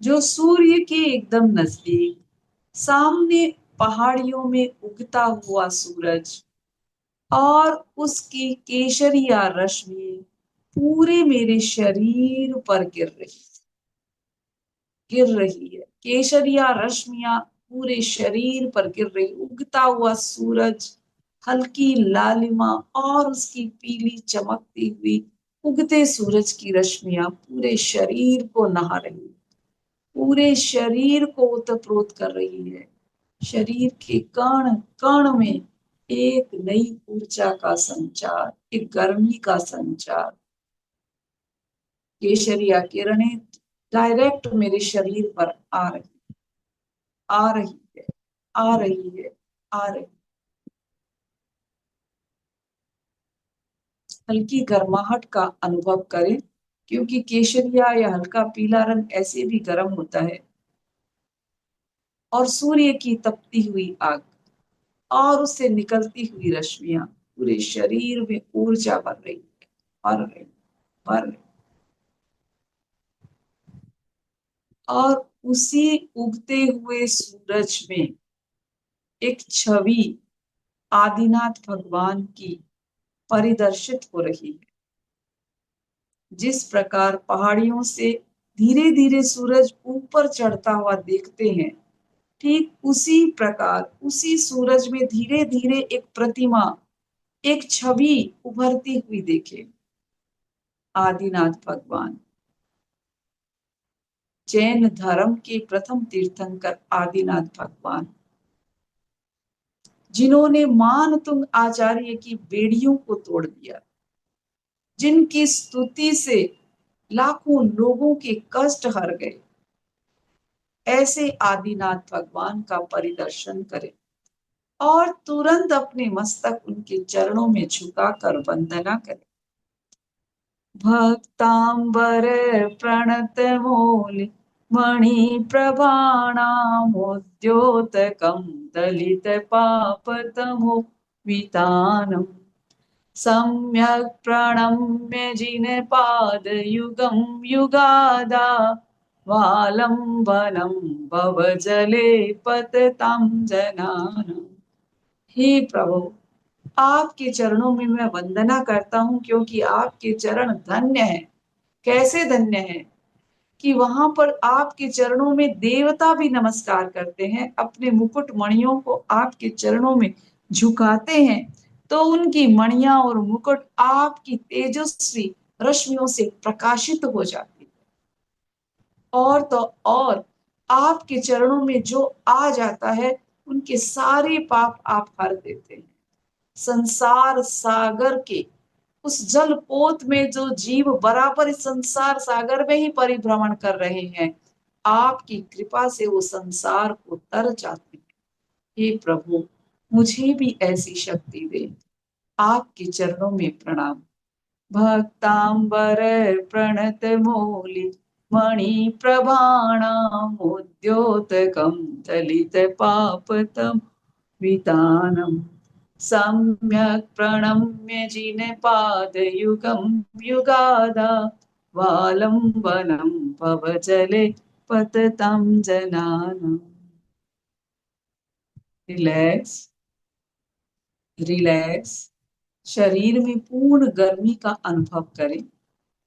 जो सूर्य के एकदम नजदीक। सामने पहाड़ियों में उगता हुआ सूरज और उसकी केसरिया रश्मि पूरे मेरे शरीर पर गिर रही है। केसरिया रश्मियां पूरे शरीर पर गिर रही। उगता हुआ सूरज, हल्की लालिमा और उसकी पीली चमकती हुई उगते सूरज की रश्मियां पूरे शरीर को नहा रही, पूरे शरीर को ओतप्रोत कर रही है। शरीर के कण कण में एक नई ऊर्जा का संचार, एक गर्मी का संचार। केसरिया किरणें डायरेक्ट मेरे शरीर पर आ रही है, आ रही है, आ रही। हल्की गर्माहट का अनुभव करें, क्योंकि केसरिया या हल्का पीला रंग ऐसे भी गर्म होता है। और सूर्य की तपती हुई आग और उससे निकलती हुई रश्मियां पूरे शरीर में ऊर्जा भर रही है, भर रही, भर रही। और उसी उगते हुए सूरज में एक छवि आदिनाथ भगवान की परिदर्शित हो रही है। जिस प्रकार पहाड़ियों से धीरे धीरे सूरज ऊपर चढ़ता हुआ देखते हैं, ठीक उसी प्रकार उसी सूरज में धीरे धीरे एक प्रतिमा, एक छवि उभरती हुई देखे। आदिनाथ भगवान, जैन धर्म के प्रथम तीर्थंकर आदिनाथ भगवान, जिन्होंने मानतुंग आचार्य की बेड़ियों को तोड़ दिया, जिनकी स्तुति से लाखों लोगों के कष्ट हर गए, ऐसे आदिनाथ भगवान का परिदर्शन करें और तुरंत अपने मस्तक उनके चरणों में झुकाकर वंदना करें। भक्तांबर प्रणत मौलि मणि प्रभाणामोद्योतकं दलित पापतमो वितानम् सम्यक् प्रणम्य जिनपादयुगं युगादा वालंबनं भवजले पततां जनानाम्। हे प्रभु, आपके चरणों में मैं वंदना करता हूँ, क्योंकि आपके चरण धन्य है। कैसे धन्य है कि वहां पर आपके चरणों में देवता भी नमस्कार करते हैं, अपने मुकुट मणियों को आपके चरणों में झुकाते हैं, तो उनकी मणियां और मुकुट आपकी तेजस्वी रश्मियों से प्रकाशित हो जाती है। और तो और आपके चरणों में जो आ जाता है, उनके सारे पाप आप हर देते हैं। संसार सागर के उस जल पोत में जो जीव बराबर इस संसार सागर में ही परिभ्रमण कर रहे हैं, आपकी कृपा से वो संसार को तर जाते हैं। हे प्रभु, मुझे भी ऐसी शक्ति दे। आपके चरणों में प्रणाम। भक्तांबर प्रणत मौलि मणि प्रभाणामोद्योतकं दलित पापतम वितानम् सम्यक् प्रणम्य जिनपादयुगं युगादा वालंबनं भवजले पततां जनानाम्। Relax, relax. शरीर में पूर्ण गर्मी का अनुभव करें।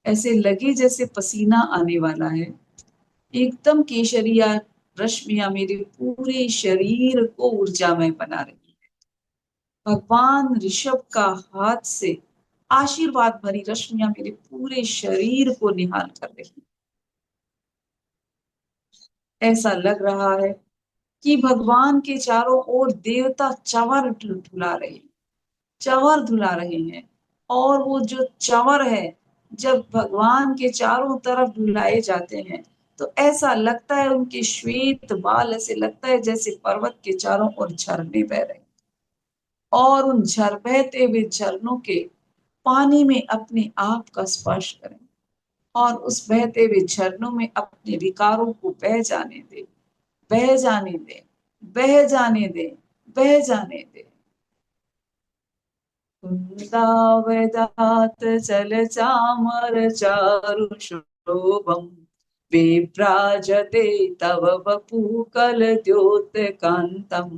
ऐसे लगे जैसे पसीना आने वाला है। एकदम केशरिया रश्मियां मेरे पूरे शरीर को ऊर्जामय बना रही है। भगवान ऋषभ का हाथ से आशीर्वाद भरी रश्मियां मेरे पूरे शरीर को निहाल कर रही है। ऐसा लग रहा है कि भगवान के चारों ओर देवता चंवर धुला रहे हैं, चंवर धुला रहे हैं। और वो जो चंवर है, जब भगवान के चारों तरफ धुलाए जाते हैं, तो ऐसा लगता है उनके श्वेत बाल, ऐसे लगता है जैसे पर्वत के चारों ओर झरने बह रहे हैं। और उन बहते हुए झरनों के पानी में अपने आप का स्पर्श करें और उस बहते हुए झरनों में अपने विकारों को बह जाने दे, बह जाने दे, बह जाने दे, बह जाने दे। कुन्दावदात चल चामर चारु शोभम विभ्राजते तव वपु कलद्योतकान्तम्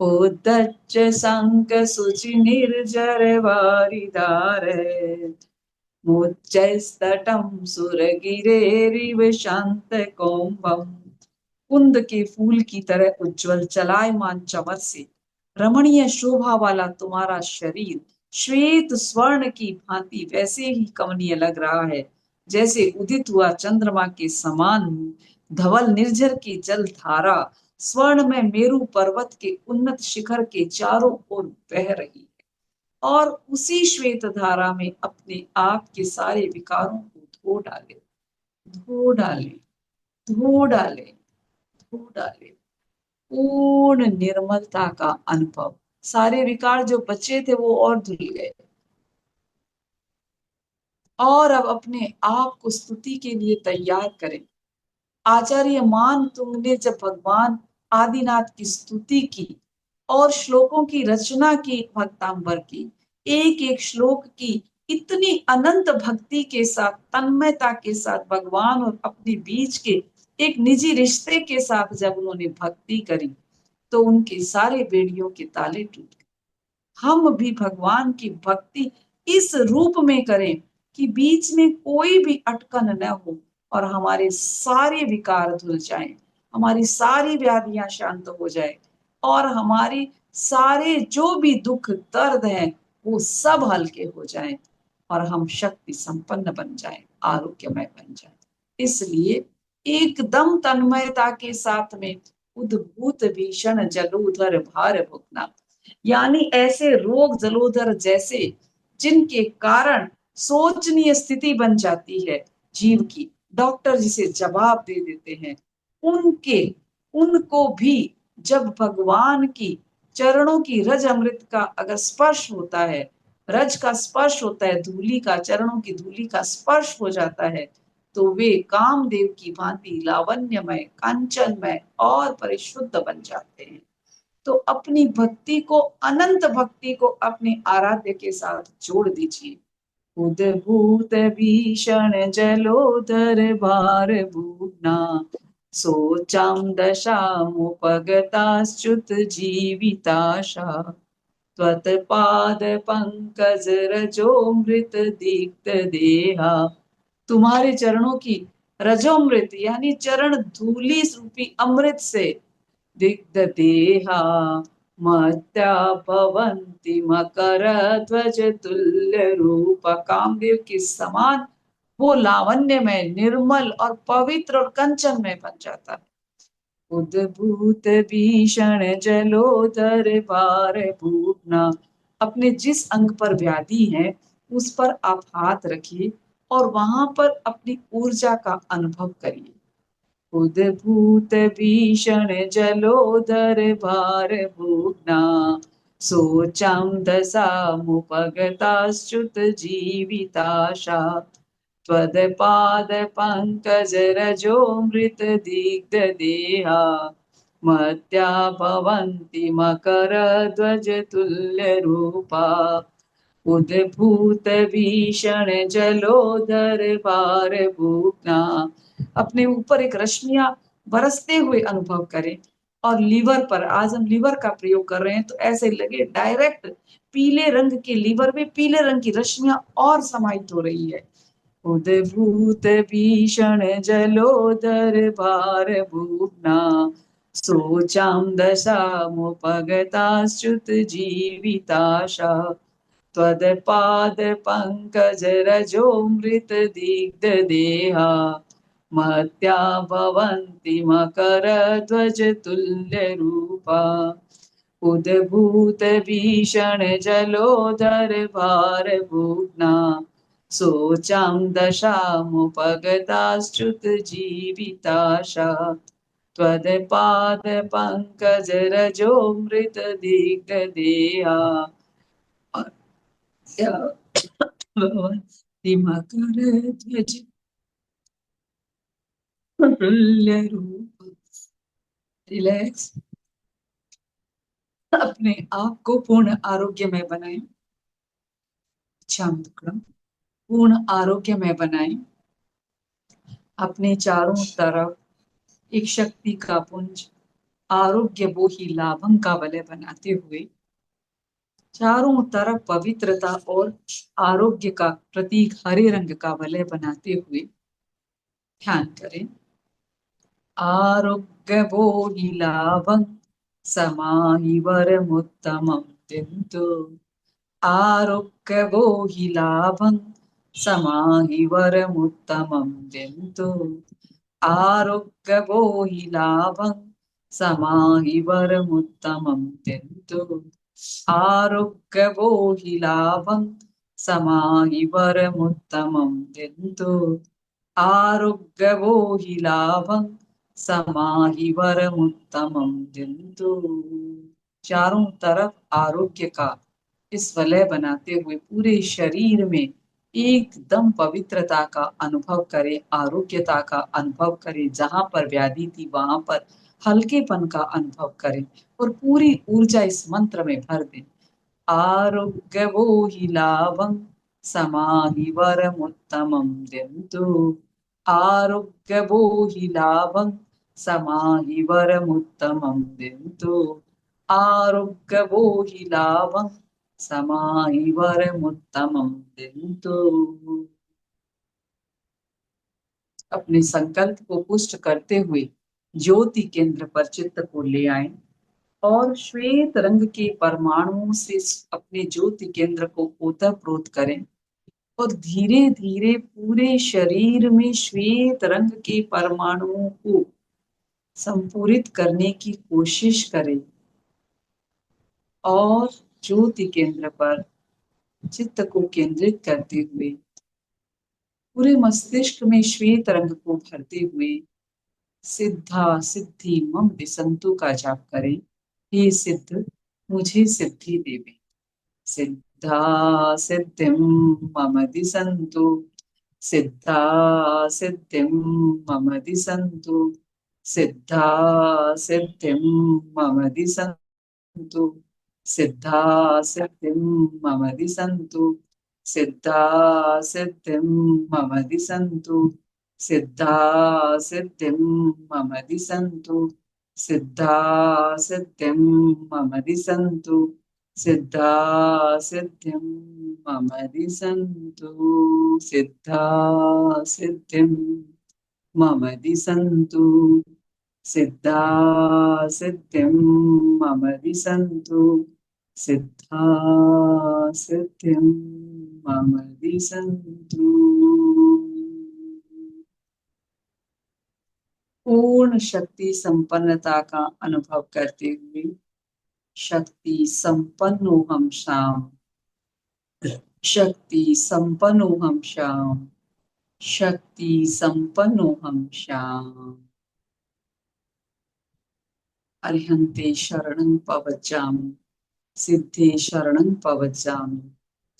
उद्धच्च शंख शुचि निर्जर वारिधारे मुच्चैस्तटं सुरगिरेरिव शांत कौम्बम। कुंद के फूल की तरह उज्जवल चलायमान चमर से रमणीय शोभा वाला तुम्हारा शरीर श्वेत स्वर्ण की भांति वैसे ही कमनीय लग रहा है, जैसे उदित हुआ चंद्रमा के समान धवल निर्झर की जल धारा स्वर्ण में मेरु पर्वत के उन्नत शिखर के चारों ओर बह रही है। और उसी श्वेत धारा में अपने आप के सारे विकारों को धो डाले, धो डाले, धो डाले, धो डाले। पूर्ण निर्मलता का अनुभव। सारे विकार जो बचे थे वो और धुल गए। और अब अपने आप को स्तुति के लिए तैयार करें। आचार्य मान तुंग ने जब भगवान आदिनाथ की स्तुति की और श्लोकों की रचना की भक्तांबर की, एक एक श्लोक की इतनी अनंत भक्ति के साथ, तन्मयता के साथ भगवान और अपने बीच के एक निजी रिश्ते के साथ जब उन्होंने भक्ति करी तो उनके सारे बेड़ियों के ताले टूट गए। हम भी भगवान की भक्ति इस रूप में करें कि बीच में कोई भी अटकन न हो और हमारे सारे विकार धुल जाएं, हमारी सारी व्याधियां शांत हो जाए और हमारी सारे जो भी दुख दर्द है वो सब हल्के हो जाएं और हम शक्ति संपन्न बन जाएं, आरोग्यमय बन जाएं। इसलिए एकदम तन्मयता के साथ में उद्भूत भीषण जलोधर भार भुगना, यानी ऐसे रोग जलोदर जैसे जिनके कारण सोचनीय स्थिति बन जाती है जीव की, डॉक्टर जिसे जवाब दे देते हैं, उनके उनको भी जब भगवान की चरणों की रज अमृत का अगर स्पर्श होता है, रज का स्पर्श होता है, धूली का, चरणों की धूली का स्पर्श हो जाता है, तो वे कामदेव की भांति लावण्यमय, कांचनमय और परिशुद्ध बन जाते हैं। तो अपनी भक्ति को, अनंत भक्ति को अपने आराध्य के साथ जोड़ दीजिए। उद्भूत भीषण जलोदर भार भूना, सोचाम दशामुपगताश्च्युत जीविताशा, त्वत्पाद पंकज रजोमृत दीप्त देहा। तुम्हारे चरणों की रजोमृत यानी चरण धूली रूपी अमृत से दिग्ध देहा मत्या भवन्ति मकर ध्वज तुल्य रूप। कामदेव के समान वो लावण्यमय, निर्मल और पवित्र और कंचन में बन जाता है। उद्भूत भीषण जलोदर भार भूना, अपने जिस अंग पर व्याधि है उस पर आप हाथ रखिए और वहां पर अपनी ऊर्जा का अनुभव करिए। उद्भूत भीषण जलोदर भार भूना, सोचाम दशामुपगताश्च्युत जीविताशा, त्वत्पाद पंकज रजोमृत दिग्ध देहा मत्या भवन्ति मकर ध्वज तुल्य रूपा। उद्भूत भीषण जलोदर भार भूना, अपने ऊपर एक रश्मियां बरसते हुए अनुभव करें और लीवर पर, आज हम लीवर का प्रयोग कर रहे हैं तो ऐसे लगे डायरेक्ट पीले रंग के लीवर में पीले रंग की रश्मियां और समाहित हो रही है। उद्भूत भीषण जलोदर भार भूना, सोचाम दशामुपगताश्च्युत जीविताशा, त्वत्पाद पंकज रजोमृत दिग्ध देहा मत्या भवन्ति मकर ध्वज तुल्य रूपा। उद्भूत भीषण जलोदर भार भूना, सोचाम दशामुपगताश्च्युत जीविताशा, त्वत्पाद पंकज रजोमृत दिग्ध देहा भवन्ति मकर ध्वज तुल्य रूप। रिलैक्स, अपने आप को पूर्ण आरोग्यमय बनाएं, पूर्ण आरोग्यमय बनाएं। अपने चारों तरफ एक शक्ति का पुंज, आरोग्य बोही लाभं का वलय बनाते हुए चारों तरफ पवित्रता और आरोग्य का प्रतीक हरे रंग का वलय बनाते हुए ध्यान करें। आरोग्य बोहि लाभं समाहि वरमुत्तमं तिन्तु, आरोग्य बोहि लाभं समाहि वरमुत्तमं तिन्तु, आरोग्य बोहि लाभं समाहि वरमुत्तमं तिन्तु, आरोग्य बोहि लाभं समाहि वरमुत्तमं तिन्तु, आरोग्य बोहि लाभं समाहि वरमुत्तमं तिन्तु। चारों तरफ आरोग्य का इस वलय बनाते हुए पूरे शरीर में एकदम पवित्रता का अनुभव करें, आरोग्यता का अनुभव करें। जहां पर व्याधि थी वहां पर हल्केपन का अनुभव करें और पूरी ऊर्जा इस मंत्र में भर दें। आरोग्य वो ही लाभं समाहि वरमुत्तमं दिन्तु आरोग्य वो ही लाभं समाहि वरमुत्तमं दिन्तु आरोग्य वो ही लाभं समाहि वरमुत्तमं दिन्तु। अपने संकल्प को पुष्ट करते हुए ज्योति केंद्र पर चित्त को ले आए और श्वेत रंग के परमाणुओं से अपने ज्योति केंद्र को ओतप्रोत करें और धीरे धीरे पूरे शरीर में श्वेत रंग के परमाणुओं को संपूरित करने की कोशिश करें और ज्योति केंद्र पर चित्त को केंद्रित करते हुए पूरे मस्तिष्क में श्वेत रंग को भरते हुए सिद्धा सिद्धि मम दिसंतु का जाप करें। हे सिद्ध मुझे सिद्धि देवे। सिद्धा सिद्धिं मम दिसंतु सिद्धा सिद्धिं मम दिसंतु सिद्धा सिद्धिं मम दिसंतु सिद्धा सिद्धिं मम दिसंतु सिद्धा सिद्धिं मम दिसंतु सिद्धा सिद्धिं मम दिसंतु सिद्धा सिद्धिं मम दिसंतु सिद्धा सिद्धिं मम दिसंतु सिद्धा सिद्धिं मम दिसंतु सिद्धा सिद्धिं मम दिसंतु सिद्धा सिद्धिं मम दिसंतु। पूर्ण शक्ति संपन्नता का अनुभव करते हुए शक्ति संपन्नोहम शाम शक्ति संपन्नोहम शाम शक्ति संपन्नोहम शाम। अरिहन्ते शरणं पवज्जामि सिद्धे शरणं पवज्जामि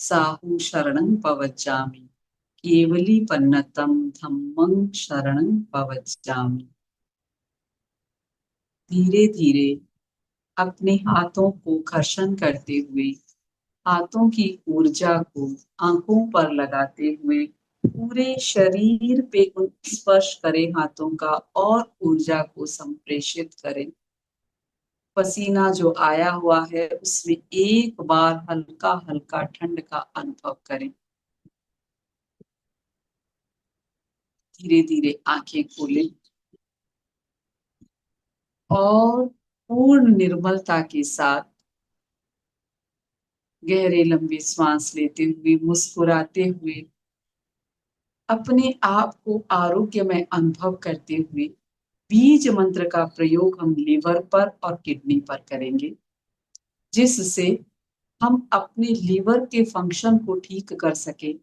साहु शरणं पवज्जामि केवली पन्नतं धम्मं शरणं पवज्जामि। धीरे धीरे अपने हाथों को घर्षण करते हुए हाथों की ऊर्जा को आंखों पर लगाते हुए पूरे शरीर पे स्पर्श करें हाथों का और ऊर्जा को संप्रेषित करें। पसीना जो आया हुआ है उसमें एक बार हल्का हल्का ठंड का अनुभव करें। धीरे धीरे आंखें खोलें और पूर्ण निर्मलता के साथ गहरे लंबे सांस लेते हुए मुस्कुराते हुए अपने आप को आरोग्यमय अनुभव करते हुए बीज मंत्र का प्रयोग हम लीवर पर और किडनी पर करेंगे, जिससे हम अपने लीवर के फंक्शन को ठीक कर सके।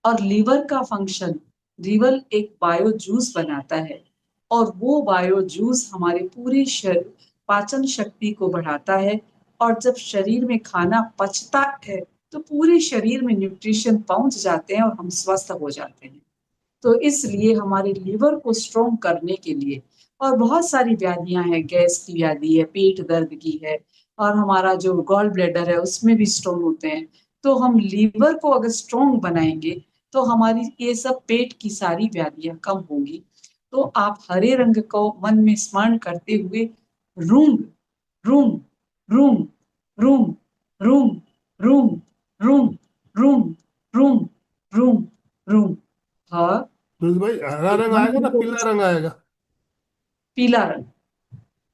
और लीवर का फंक्शन, लीवर एक बायो जूस बनाता है और वो बायो जूस हमारे पूरे शरीर पाचन शक्ति को बढ़ाता है और जब शरीर में खाना पचता है तो पूरे शरीर में न्यूट्रिशन पहुंच जाते हैं और हम स्वस्थ हो जाते हैं। तो इसलिए हमारे लीवर को स्ट्रॉन्ग करने के लिए, और बहुत सारी व्याधियां हैं, गैस की व्याधि है, पेट दर्द की है और हमारा जो गॉल ब्लैडर है उसमें भी स्टोन होते हैं। तो हम लीवर को अगर स्ट्रॉन्ग बनाएंगे तो हमारी ये सब पेट की सारी व्याधियां कम होंगी। तो आप हरे रंग को मन में स्मरण करते हुए room room room room room room room room room room room हाँ फिरोज भाई, हरा रंग आएगा ना पीला रंग आएगा? पीला रंग,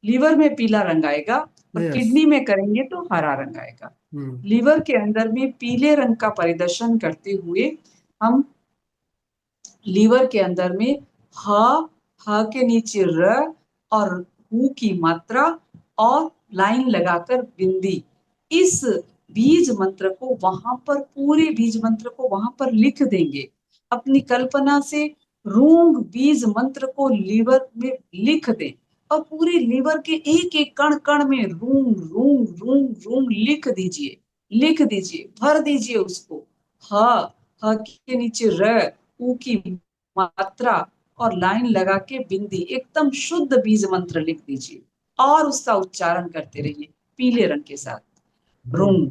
लीवर में पीला रंग आएगा और यस। किडनी में करेंगे तो हरा रंग आएगा। हम्म। लीवर के अंदर में पीले रंग का परिदर्शन करते हुए हम लीवर के अंदर में ह के नीचे र और हु की मात्रा और लाइन लगाकर बिंदी, इस बीज मंत्र को वहां पर, पूरे बीज मंत्र को वहां पर लिख देंगे। अपनी कल्पना से रूंग बीज मंत्र को लीवर में लिख दें और पूरे लीवर के एक एक कण कण में रूंग रूंग रूंग रूंग लिख दीजिए, भर दीजिए उसको। ह के नीचे र, ऊ की मात्रा और लाइन लगा के बिंदी, एकदम शुद्ध बीज मंत्र लिख दीजिए और उसका उच्चारण करते रहिए पीले रंग के साथ। हम्म। रूंग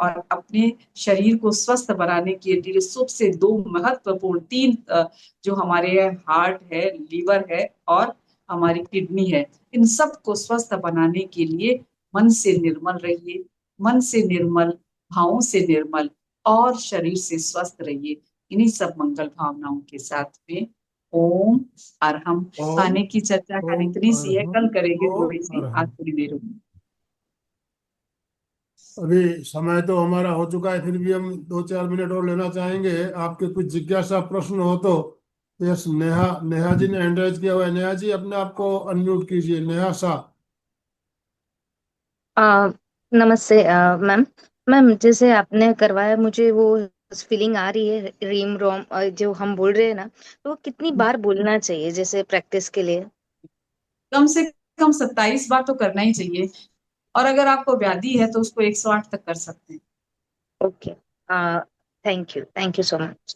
और अपने शरीर को स्वस्थ बनाने के लिए सबसे दो महत्वपूर्ण तीन जो हमारे हार्ट है, लीवर है और हमारी किडनी है, इन सब को स्वस्थ बनाने के लिए मन से निर्मल रहिए, मन से निर्मल, भावों से निर्मल और शरीर से स्वस्थ रहिए। इन्हीं सब मंगल भावनाओं के साथ में ओम अरहम। ओम। खाने की चर्चा कर ओम इतनी सी है, अरहम। कल करेंगे ओम थोड़ी सी, आज अरहम। थोड़ी देर होगी। अभी समय तो हमारा हो चुका है, फिर भी हम 2-4 मिनट और लेना चाहेंगे। आपके कुछ जिज्ञासा प्रश्न हो तो। यस, नेहा, नेहा जी ने हैंड राइज किया हुआ है। नेहा जी अपने आप को अनम्यूट कीजिए। नेहा शाह। आ, नमस्ते मैम। मैम जैसे आपने करवाया, मुझे वो फीलिंग आ रही है, रीम रोम जो हम बोल रहे हैं ना, तो वो कितनी बार बोलना चाहिए जैसे प्रैक्टिस के लिए? कम से कम 27 बार तो करना ही चाहिए, और अगर आपको व्याधि है तो उसको 108 तक कर सकते हैं। Okay, thank you so much.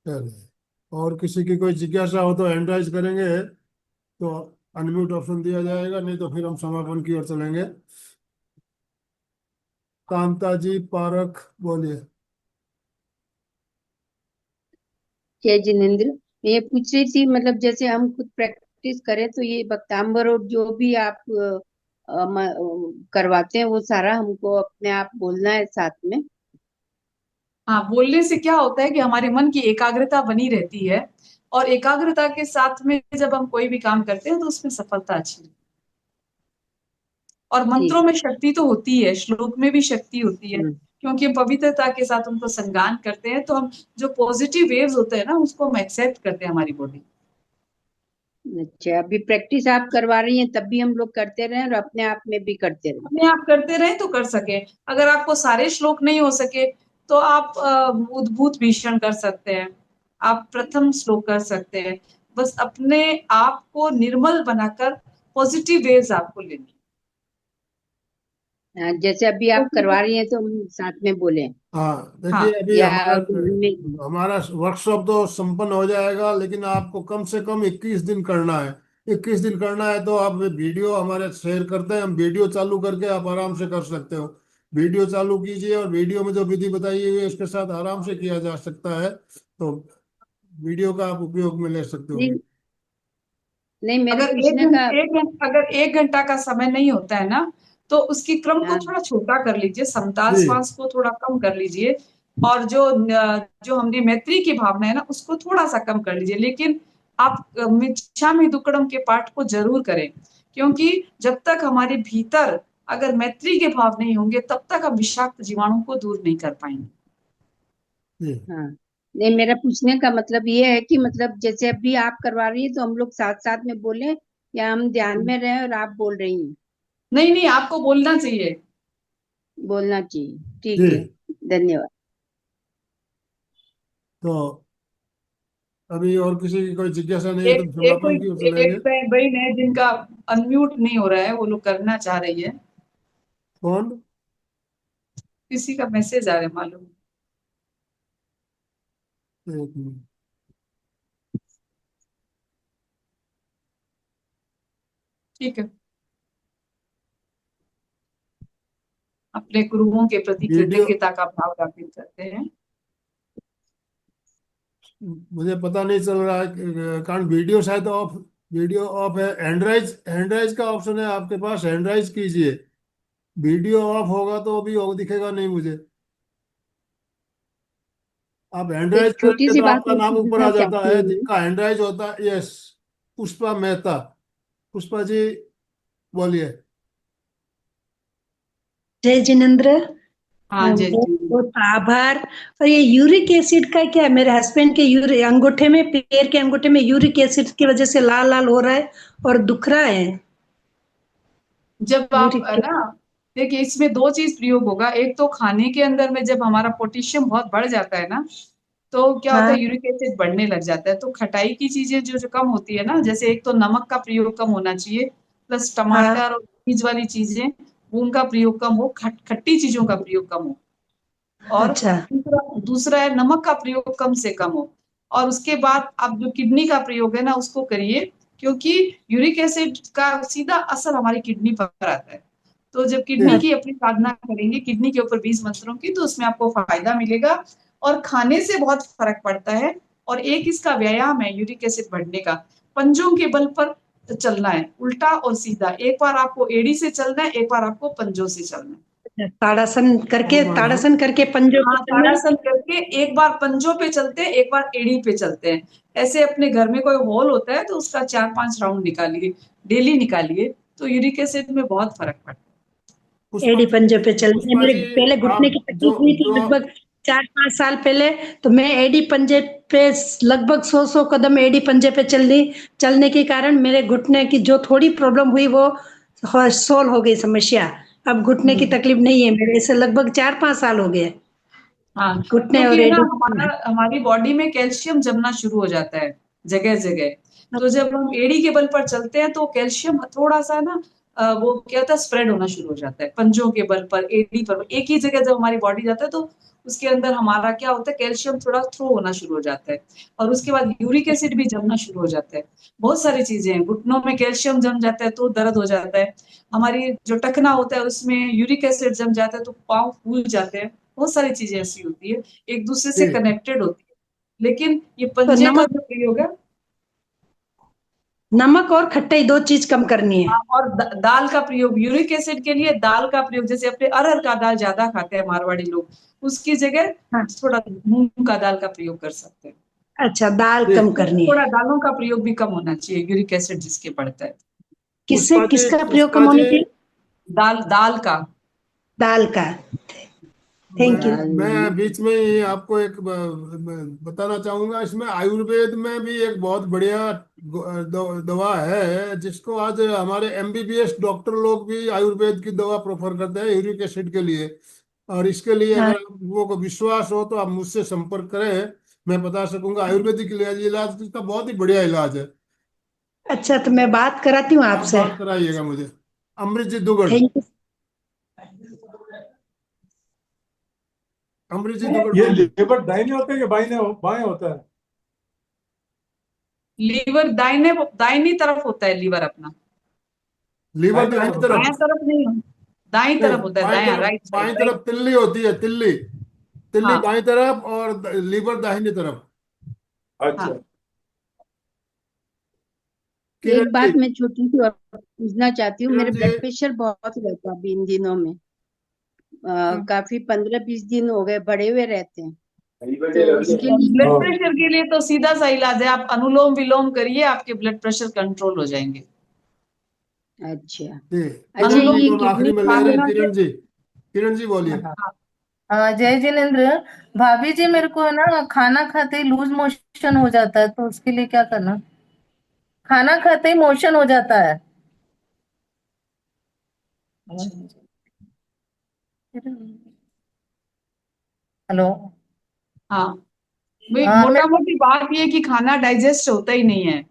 चलिए, और किसी की कोई जिज्ञासा हो तो हैंड राइज करेंगे तो अनम्यूट ऑप्शन दिया जाएगा, नहीं तो फिर हम समापन की ओर चलेंगे। कांता जी पारख, बोलिए। जय जिनेन्द्र। मैं ये पूछ रही थी, मतलब जैसे हम खुद प्रैक्टिस करें तो ये बक्ताम्बर और जो भी आप करवाते हैं वो सारा हमको अपने आप बोलना है साथ में? हाँ, बोलने से क्या होता है कि हमारे मन की एकाग्रता बनी रहती है, और एकाग्रता के साथ में जब हम कोई भी काम करते हैं तो उसमें सफलता अच्छी है। और मंत्रों ठीक। में शक्ति तो होती है, श्लोक में भी शक्ति होती है, हम्म। क्योंकि हम पवित्रता के साथ उनको संगान करते हैं, तो हम जो पॉजिटिव वेव्स होते हैं ना उसको हम एक्सेप्ट करते हैं हमारी बॉडी। अच्छा, अभी प्रैक्टिस आप करवा रही हैं तब भी हम लोग करते रहें और अपने आप में भी करते रहें? अपने आप करते रहे तो कर सके। अगर आपको सारे श्लोक नहीं हो सके तो आप उद्भूत भीषण कर सकते हैं, आप प्रथम श्लोक कर सकते हैं। बस अपने आप को निर्मल बनाकर पॉजिटिव वेव्स आपको लेनी। जैसे अभी आप करवा रही हैं तो हम साथ में बोले? हाँ, देखिए, हाँ, अभी या हमारा में? हमारा वर्कशॉप तो संपन्न हो जाएगा, लेकिन आपको कम से कम 21 दिन करना है। 21 दिन करना है तो आप वीडियो हमारे शेयर करते हैं, हम वीडियो चालू करके आप आराम से कर सकते हो। वीडियो चालू कीजिए और वीडियो में जो विधि बताई हुई है उसके साथ आराम से किया जा सकता है। तो वीडियो का आप उपयोग में ले सकते हो। नहीं, नहीं, मेरे अगर पूछने का। अगर 1 घंटा का समय नहीं होता है ना, तो उसकी क्रम को हाँ, थोड़ा छोटा कर लीजिए, समताल जी श्वास को थोड़ा कम कर लीजिए, और जो हमने मैत्री की भावना है ना उसको थोड़ा सा कम कर लीजिए। लेकिन आप मिच्छामि दुक्कडम के पाठ को जरूर करें, क्योंकि जब तक हमारे भीतर अगर मैत्री के भाव नहीं होंगे तब तक हम विषाक्त जीवाणु को दूर नहीं कर पाएंगे। जी। हाँ। नहीं, मेरा पूछने का मतलब ये है कि मतलब जैसे अभी आप करवा रही है तो हम लोग साथ साथ में बोले, या हम ध्यान में रहे और आप बोल रही हैं? नहीं नहीं, आपको बोलना चाहिए। बोलना चाहिए। जी। ठीक है। धन्यवाद। तो अभी और किसी की कोई जिज्ञासा नहीं है एक तो एक कोई समापन की ओर चलेंगे। एक बहन है जिनका अनम्यूट नहीं हो रहा है, वो लोग करना चाह रही है। कौन? किसी का मैसेज आ रहा है मालूम। एक मिनट। ठीक है, अपने गुरुओं के प्रति वीडियो, कृतज्ञता का भाव ज्ञापित करते हैं। मुझे पता नहीं चल रहा है कारण वीडियो शायद ऑफ, वीडियो ऑफ है। हैंडराइज, हैंडराइज का ऑप्शन है आपके पास, हैंडराइज कीजिए। वीडियो ऑफ होगा तो भी हो दिखेगा नहीं मुझे। आप हैंडराइज एक छोटी करेंगे सी तो बात आपका मैं नाम ऊपर पूछना आ जाता चाहती है हूँ। जिनका हैंडराइज होता है। यस, पुष्पा मेहता। पुष्पा जी, बोलिए। जय जिनेन्द्र। हाँ, जय बहुत जी। बहुत आभार। और ये यूरिक एसिड का क्या है? मेरे हस्बैंड के यूरिक अंगूठे में, पैर के अंगूठे में यूरिक एसिड की वजह से लाल लाल हो रहा है और दुख रहा है। जब आप यूरिक ना, देखिए इसमें दो चीज प्रयोग होगा। एक तो खाने के अंदर में जब हमारा पोटेशियम बहुत बढ़ जाता है ना, तो क्या होता हाँ है यूरिक एसिड बढ़ने लग जाता है। तो खटाई की चीजें जो जो कम होती है ना, जैसे एक तो नमक का प्रयोग कम होना चाहिए, प्लस हाँ। टमाटर और बीज वाली चीजें उनका प्रयोग कम हो, खट्टी चीजों का प्रयोग कम हो। और अच्छा। दूसरा दूसरा है नमक का प्रयोग कम से कम हो। और उसके बाद आप जो किडनी का प्रयोग है ना उसको करिए, क्योंकि यूरिक एसिड का सीधा असर हमारी किडनी पर आता है। तो जब किडनी की अपनी साधना करेंगे, किडनी के ऊपर 20 मंत्रों की, तो उसमें आपको फायदा मिलेगा और खाने से बहुत फर्क पड़ता है। और एक इसका व्यायाम है यूरिक एसिड बढ़ने का, पंजों के बल पर चलना है, उल्टा और सीधा। एक बार आपको एड़ी से चलना है, एक बार आपको पंजों से चलना है। ताड़ासन करके पंजों पे हाँ, चलना है। ताड़ासन करके एक बार पंजों पे चलते हैं, एक बार एड़ी पे चलते हैं। ऐसे अपने घर में कोई हॉल होता है तो उसका 4-5 राउंड निकालिए, डेली निकालिए, तो यूरिक एसिड में बहुत फर्क पड़ता पुष्पा एड़ी जी, पंजों पे चलना है। पुष्पा मेरे जी, पहले घुटने की आप जो तकलीफ हुई थी जो लगभग 4-5 साल पहले, तो मैं एड़ी पंजे पे लगभग 100 कदम एड़ी पंजे पे चलने के कारण मेरे घुटने की जो थोड़ी प्रॉब्लम हुई वो सोल्व हो गई समस्या। अब घुटने की है। तकलीफ नहीं है मेरे, इसे लगभग 4-5 साल हो गए हाँ, घुटने क्योंकि और ना एड़ी। हमारी बॉडी में कैल्शियम जमना शुरू हो जाता है जगह जगह। तो जब हम एड़ी के बल पर चलते हैं तो कैल्शियम थोड़ा सा ना वो क्या होता है, स्प्रेड होना शुरू हो जाता है पंजों के बल पर, एड़ी पर। एक ही जगह जब हमारी बॉडी जाता है तो उसके अंदर हमारा क्या होता है, कैल्शियम थोड़ा थ्रो होना शुरू हो जाता है, और उसके बाद यूरिक एसिड भी जमना शुरू हो जाता है। बहुत सारी चीजें हैं, घुटनों में कैल्शियम जम जाता है तो दर्द हो जाता है, हमारी जो टखना होता है उसमें यूरिक एसिड जम जाता है तो पाँव फूल जाते हैं। बहुत सारी चीजें ऐसी होती है, एक दूसरे से जी, कनेक्टेड होती है। लेकिन ये तो पंजे का जो प्रयोग है, नमक और खट्टाई 2 चीज कम करनी है। और दाल का प्रयोग यूरिक एसिड के लिए, दाल का प्रयोग जैसे अपने अरहर का दाल ज्यादा खाते हैं मारवाड़ी लोग, उसकी जगह हाँ, थोड़ा मूंग का दाल का प्रयोग कर सकते हैं। अच्छा, दाल जी, कम तो करनी है। थोड़ा दालों का प्रयोग भी कम होना चाहिए यूरिक एसिड जिसके बढ़ता है। किससे पुष्पा जी, किसका प्रयोग कम पुष्पा होना जी, चाहिए? दाल दाल का। दाल का। Thank you. मैं बीच में ही आपको एक बताना चाहूंगा, इसमें आयुर्वेद में भी एक बहुत बढ़िया दवा है जिसको आज हमारे एमबीबीएस डॉक्टर लोग भी आयुर्वेद की दवा प्रेफर करते हैं यूरिक एसिड के लिए। और इसके लिए हाँ, अगर वो को विश्वास हो तो आप मुझसे संपर्क करें, मैं बता सकूंगा। आयुर्वेदिक इलाज इलाज इसका बहुत ही बढ़िया इलाज है। अच्छा, तो मैं बात कराती हूँ आप आपसे। बात कराइएगा मुझे। अमृत जी दुगड़, थैंक यू। अमृत जी दुगड़ ये बोलिए। लेबर दाहिने होते हैं कि बाएं बाएं होता है? लीवर दाहिने दाहिनी तरफ होता है लीवर अपना, लीवर दाहिने दाहिनी तरफ होता तरफ, बायां तरफ नहीं, दाई नहीं तरफ होता है, बाएं दायां, तरफ, राइट साइड, बाएं राइट। तरफ तिल्ली होती है, तिल्ली, तिल्ली हाँ बाएं तरफ और लीवर दाहिनी तरफ। है। अच्छा। हाँ। किरण एक जी, बात मैं छोटी सी और पूछना चाहती हूँ, किरण मेरे जी, ब्लड प्रेशर बहुत रहता है अभी इन दिनों में। काफी 15-20 दिन हो गए, बढ़े हुए रहते हैं। तो इसके लिए ब्लड हाँ। प्रेशर के लिए तो सीधा सा इलाज है, आप अनुलोम विलोम करिए, आपके ब्लड प्रेशर कंट्रोल हो जाएंगे। अच्छा जी, अच्छा, किरण जी अनुलोम ये को हम आखिरी किडनी में ले रहे हैं। साधना से। किरण जी बोलिए। हाँ हाँ, जय जिनेन्द्र। भाभी जी, मेरे को है ना खाना खाते ही लूज मोशन हो जाता है, तो उसके लिए क्या करना? खाना खाते ही मोशन हो जाता है। हेलो। हाँ, भाई हाँ, मोटा मेरे को मोटी बात ये है कि खाना डाइजेस्ट होता ही नहीं है,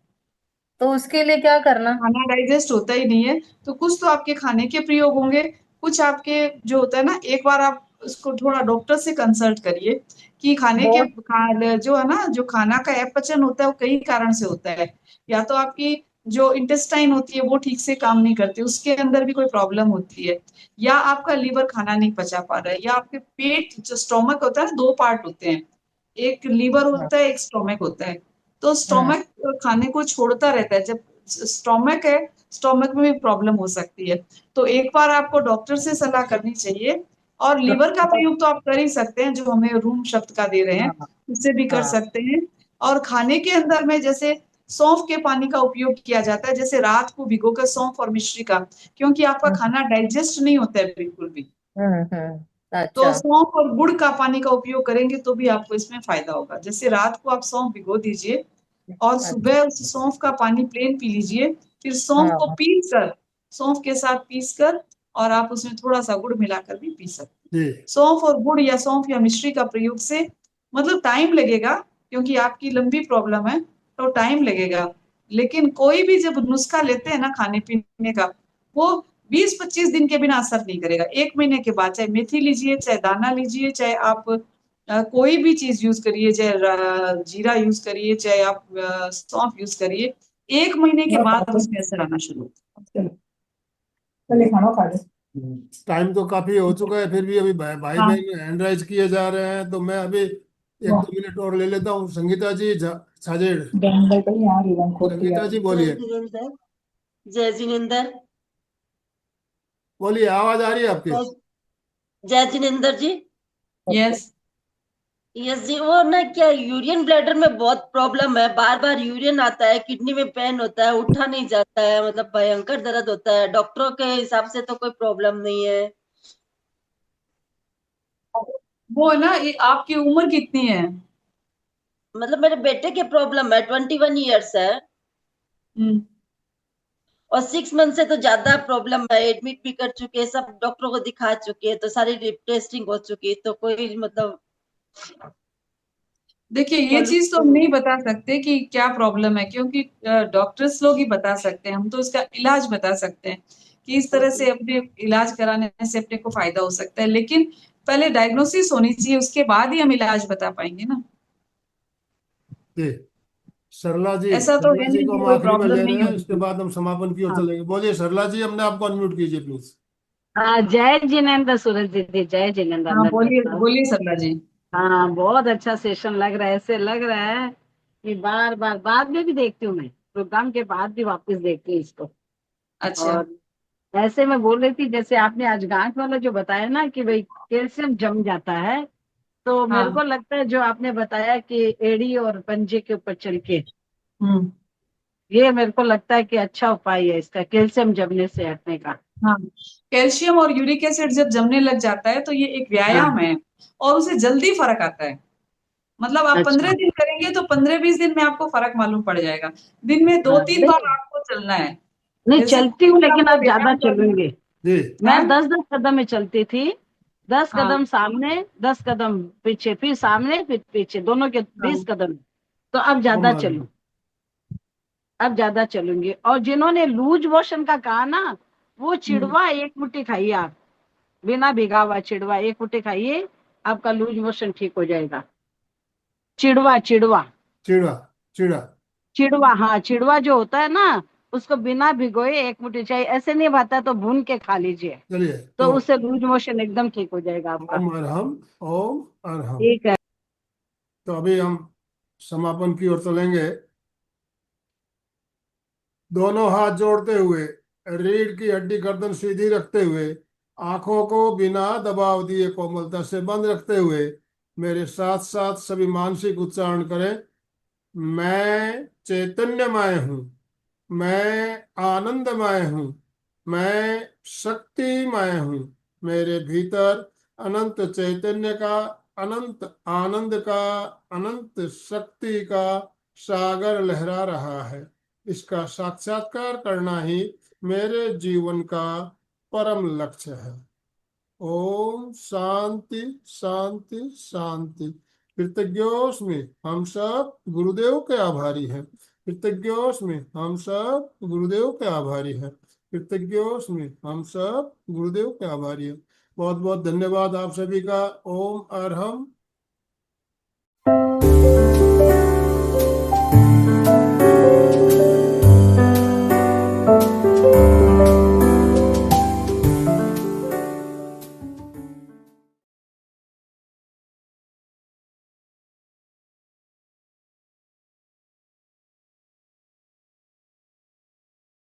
तो उसके लिए क्या करना? खाना डाइजेस्ट होता ही नहीं है। तो कुछ तो आपके खाने के प्रयोग होंगे, कुछ आपके जो होता है ना, एक बार आप उसको थोड़ा डॉक्टर से कंसल्ट करिए कि खाने के बहुत। जो है ना, जो खाना का अपचन होता है वो कई कारण से होता है। या तो आपकी जो इंटेस्टाइन होती है वो ठीक से काम नहीं करती, उसके अंदर भी कोई प्रॉब्लम होती है, या आपका लीवर खाना नहीं पचा पा रहा है, या आपके पेट जो स्टोमक होता है ना, 2 पार्ट होते हैं, एक लीवर हाँ, होता है, एक स्टोमक होता है। तो हाँ, स्टोमक खाने को छोड़ता रहता है, जब स्टोमक है, स्टोमक में भी प्रॉब्लम हो सकती है। तो एक बार आपको डॉक्टर से सलाह करनी चाहिए। और लीवर का प्रयोग तो आप कर ही सकते हैं, जो हमें रूम शब्द का दे रहे हैं, हाँ, उससे भी कर हाँ, सकते हैं। और खाने के अंदर में जैसे सौंफ के पानी का उपयोग किया जाता है, जैसे रात को भिगोकर सौंफ और मिश्री का, क्योंकि आपका हम्म, खाना डाइजेस्ट नहीं होता है बिल्कुल भी। तो अच्छा। सौंफ और गुड़ का पानी का उपयोग करेंगे तो भी आपको इसमें फायदा होगा। जैसे रात को आप सौंफ भिगो दीजिए और अच्छा। सुबह उस सौंफ का पानी प्लेन पी लीजिए, फिर सौंफ को हाँ, पीस कर, सौंफ के साथ पीस कर, और आप उसमें थोड़ा सा गुड़ मिलाकर भी पी सकते हैं। जी, सौंफ और गुड़ या सौंफ या मिश्री का प्रयोग से मतलब टाइम लगेगा, क्योंकि आपकी लंबी प्रॉब्लम है तो टाइम लगेगा। लेकिन कोई भी जब नुस्खा लेते हैं ना खाने पीने का, वो 20-25 दिन के बिना असर नहीं करेगा। 1 महीने के बाद चाहे मेथी लीजिए, चाहे दाना लीजिए, चाहे आप कोई भी चीज यूज करिए, चाहे जीरा यूज करिए, चाहे आप सौंफ यूज करिए, 1 महीने के बाद उसमें असर आना शुरू होता चले खाना खा ले। टाइम तो काफी हो चुका है, फिर भी अभी भाई हाँ बहन हैंड राइज किए जा रहे हैं, तो मैं अभी 1-2 मिनट और ले लेता हूँ। संगीता जी साजेड़, संगीता जी जय बोलिए। जिनेंद्र। जय जिनेंद्र। बोलिए, आवाज आ रही है आपकी। जय जय जिनेंद्र जी। यस यस जी, वो ना क्या यूरियन ब्लैडर में बहुत प्रॉब्लम है, बार बार यूरियन आता है, किडनी में पेन होता है, उठा नहीं जाता है, मतलब भयंकर दर्द होता है। डॉक्टरों के हिसाब से तो कोई प्रॉब्लम नहीं है। वो है ना, ये आपकी उम्र कितनी है? मतलब मेरे बेटे के प्रॉब्लम है, 21 ईयर्स है, हम्म और 6 मंथ से तो ज्यादा प्रॉब्लम है। एडमिट भी कर चुके हैं, सब डॉक्टरों को दिखा चुके हैं, तो सारी टेस्टिंग हो चुकी है, तो कोई मतलब देखिए, ये चीज तो हम सॉल्यूशन। नहीं बता सकते कि क्या प्रॉब्लम है, क्योंकि डॉक्टर्स लोग ही बता सकते हैं। हम तो इसका इलाज बता सकते हैं कि इस तरह से अपने इलाज कराने से अपने को फायदा हो सकता है, लेकिन पहले डायग्नोसिस होनी चाहिए, उसके बाद ही हम इलाज बता पाएंगे ना। जी, सरला जी, ऐसा तो सरला है जी नहीं को कि हम कोई आखिरी में प्रॉब्लम ले रहे नहीं हैं, होनी इसके चाहिए। बाद हम समापन की ओर हाँ चलेंगे। बोलिए सरला जी, हमने आपको अनम्यूट कीजिए प्लीज। हाँ, जय जिनेंद्र सूरज दीदी, जय जिनेंद्र हाँ, अमृता बोलिए साहब। बोलिए सरला जी। हाँ, बहुत अच्छा सेशन लग रहा है। ऐसे लग रहा है कि बार बार बाद में भी देखती हूँ, मैं प्रोग्राम के बाद भी वापस देखती हूँ इसको। अच्छा। और ऐसे मैं बोल रही थी, जैसे आपने आज गांठ वाला जो बताया ना कि भाई कैल्शियम जम जाता है, तो मेरे हाँ। को लगता है जो आपने बताया कि एड़ी और पंजे के ऊपर चल के, हम्म। ये मेरे को लगता है कि अच्छा उपाय है इसका, कैल्शियम जमने से हटने का। हाँ, कैल्शियम और यूरिक एसिड जब जमने लग जाता है तो ये एक हाँ। व्यायाम है, और उसे जल्दी फर्क आता है। मतलब आप अच्छा। 15 दिन करेंगे तो 15-20 दिन में आपको फर्क मालूम पड़ जाएगा। दिन में दो हाँ, तीन बार नहीं आपको चलना है। नहीं, जैसे चलती हूँ, लेकिन आपको आप ज्यादा व्यायाम करना है। चलूंगी। जी, मैं हाँ 10-10 कदम में चलती थी। 10 हाँ कदम सामने, 10 कदम पीछे, फिर सामने फिर पीछे, दोनों के हाँ 20 कदम। तो अब ओम ज्यादा आनंद। चलूं, अब ज्यादा चलूंगी। और जिन्होंने लूज मोशन का कहा ना, वो हम्म, चिड़वा 1 मुट्ठी खाइए आप, बिना भिगा हुआ चिड़वा 1 मुट्ठी खाइए, आपका लूज मोशन ठीक हो जाएगा। चिड़वा, चिड़वा, चिड़ा, चिड़ा। चिड़वा, हाँ चिड़वा जो होता है ना, उसको बिना भिगोए 1 मुट्ठी चाहिए। ऐसे नहीं भाता तो भून के खा लीजिए, चलिए तो तो उससे लूज मोशन एकदम ठीक हो जाएगा आपका। ओम अरहम, ओम अरहम। ठीक है। तो अभी हम समापन की ओर चलेंगे। दोनों हाथ जोड़ते हुए, रीढ़ की हड्डी गर्दन सीधी रखते हुए, आंखों को बिना दबाव दिए कोमलता से बंद रखते हुए, मेरे साथ साथ सभी मानसिक उच्चारण करें। मैं चैतन्यमय हूँ, मैं आनंदमय हूँ, मैं शक्तिमय हूँ। मेरे भीतर अनंत चैतन्य का, अनंत आनंद का, अनंत शक्ति का सागर लहरा रहा है। इसका साक्षात्कार करना ही मेरे जीवन का परम लक्ष्य है। ओम शांति, शांति, शांति। कृतज्ञोस्मि, हम सब गुरुदेव के आभारी हैं। कृतज्ञोस्मि, हम सब गुरुदेव के आभारी हैं। कृतज्ञोस्मि, हम सब गुरुदेव के आभारी हैं। बहुत बहुत धन्यवाद आप सभी का। ओम अरहम।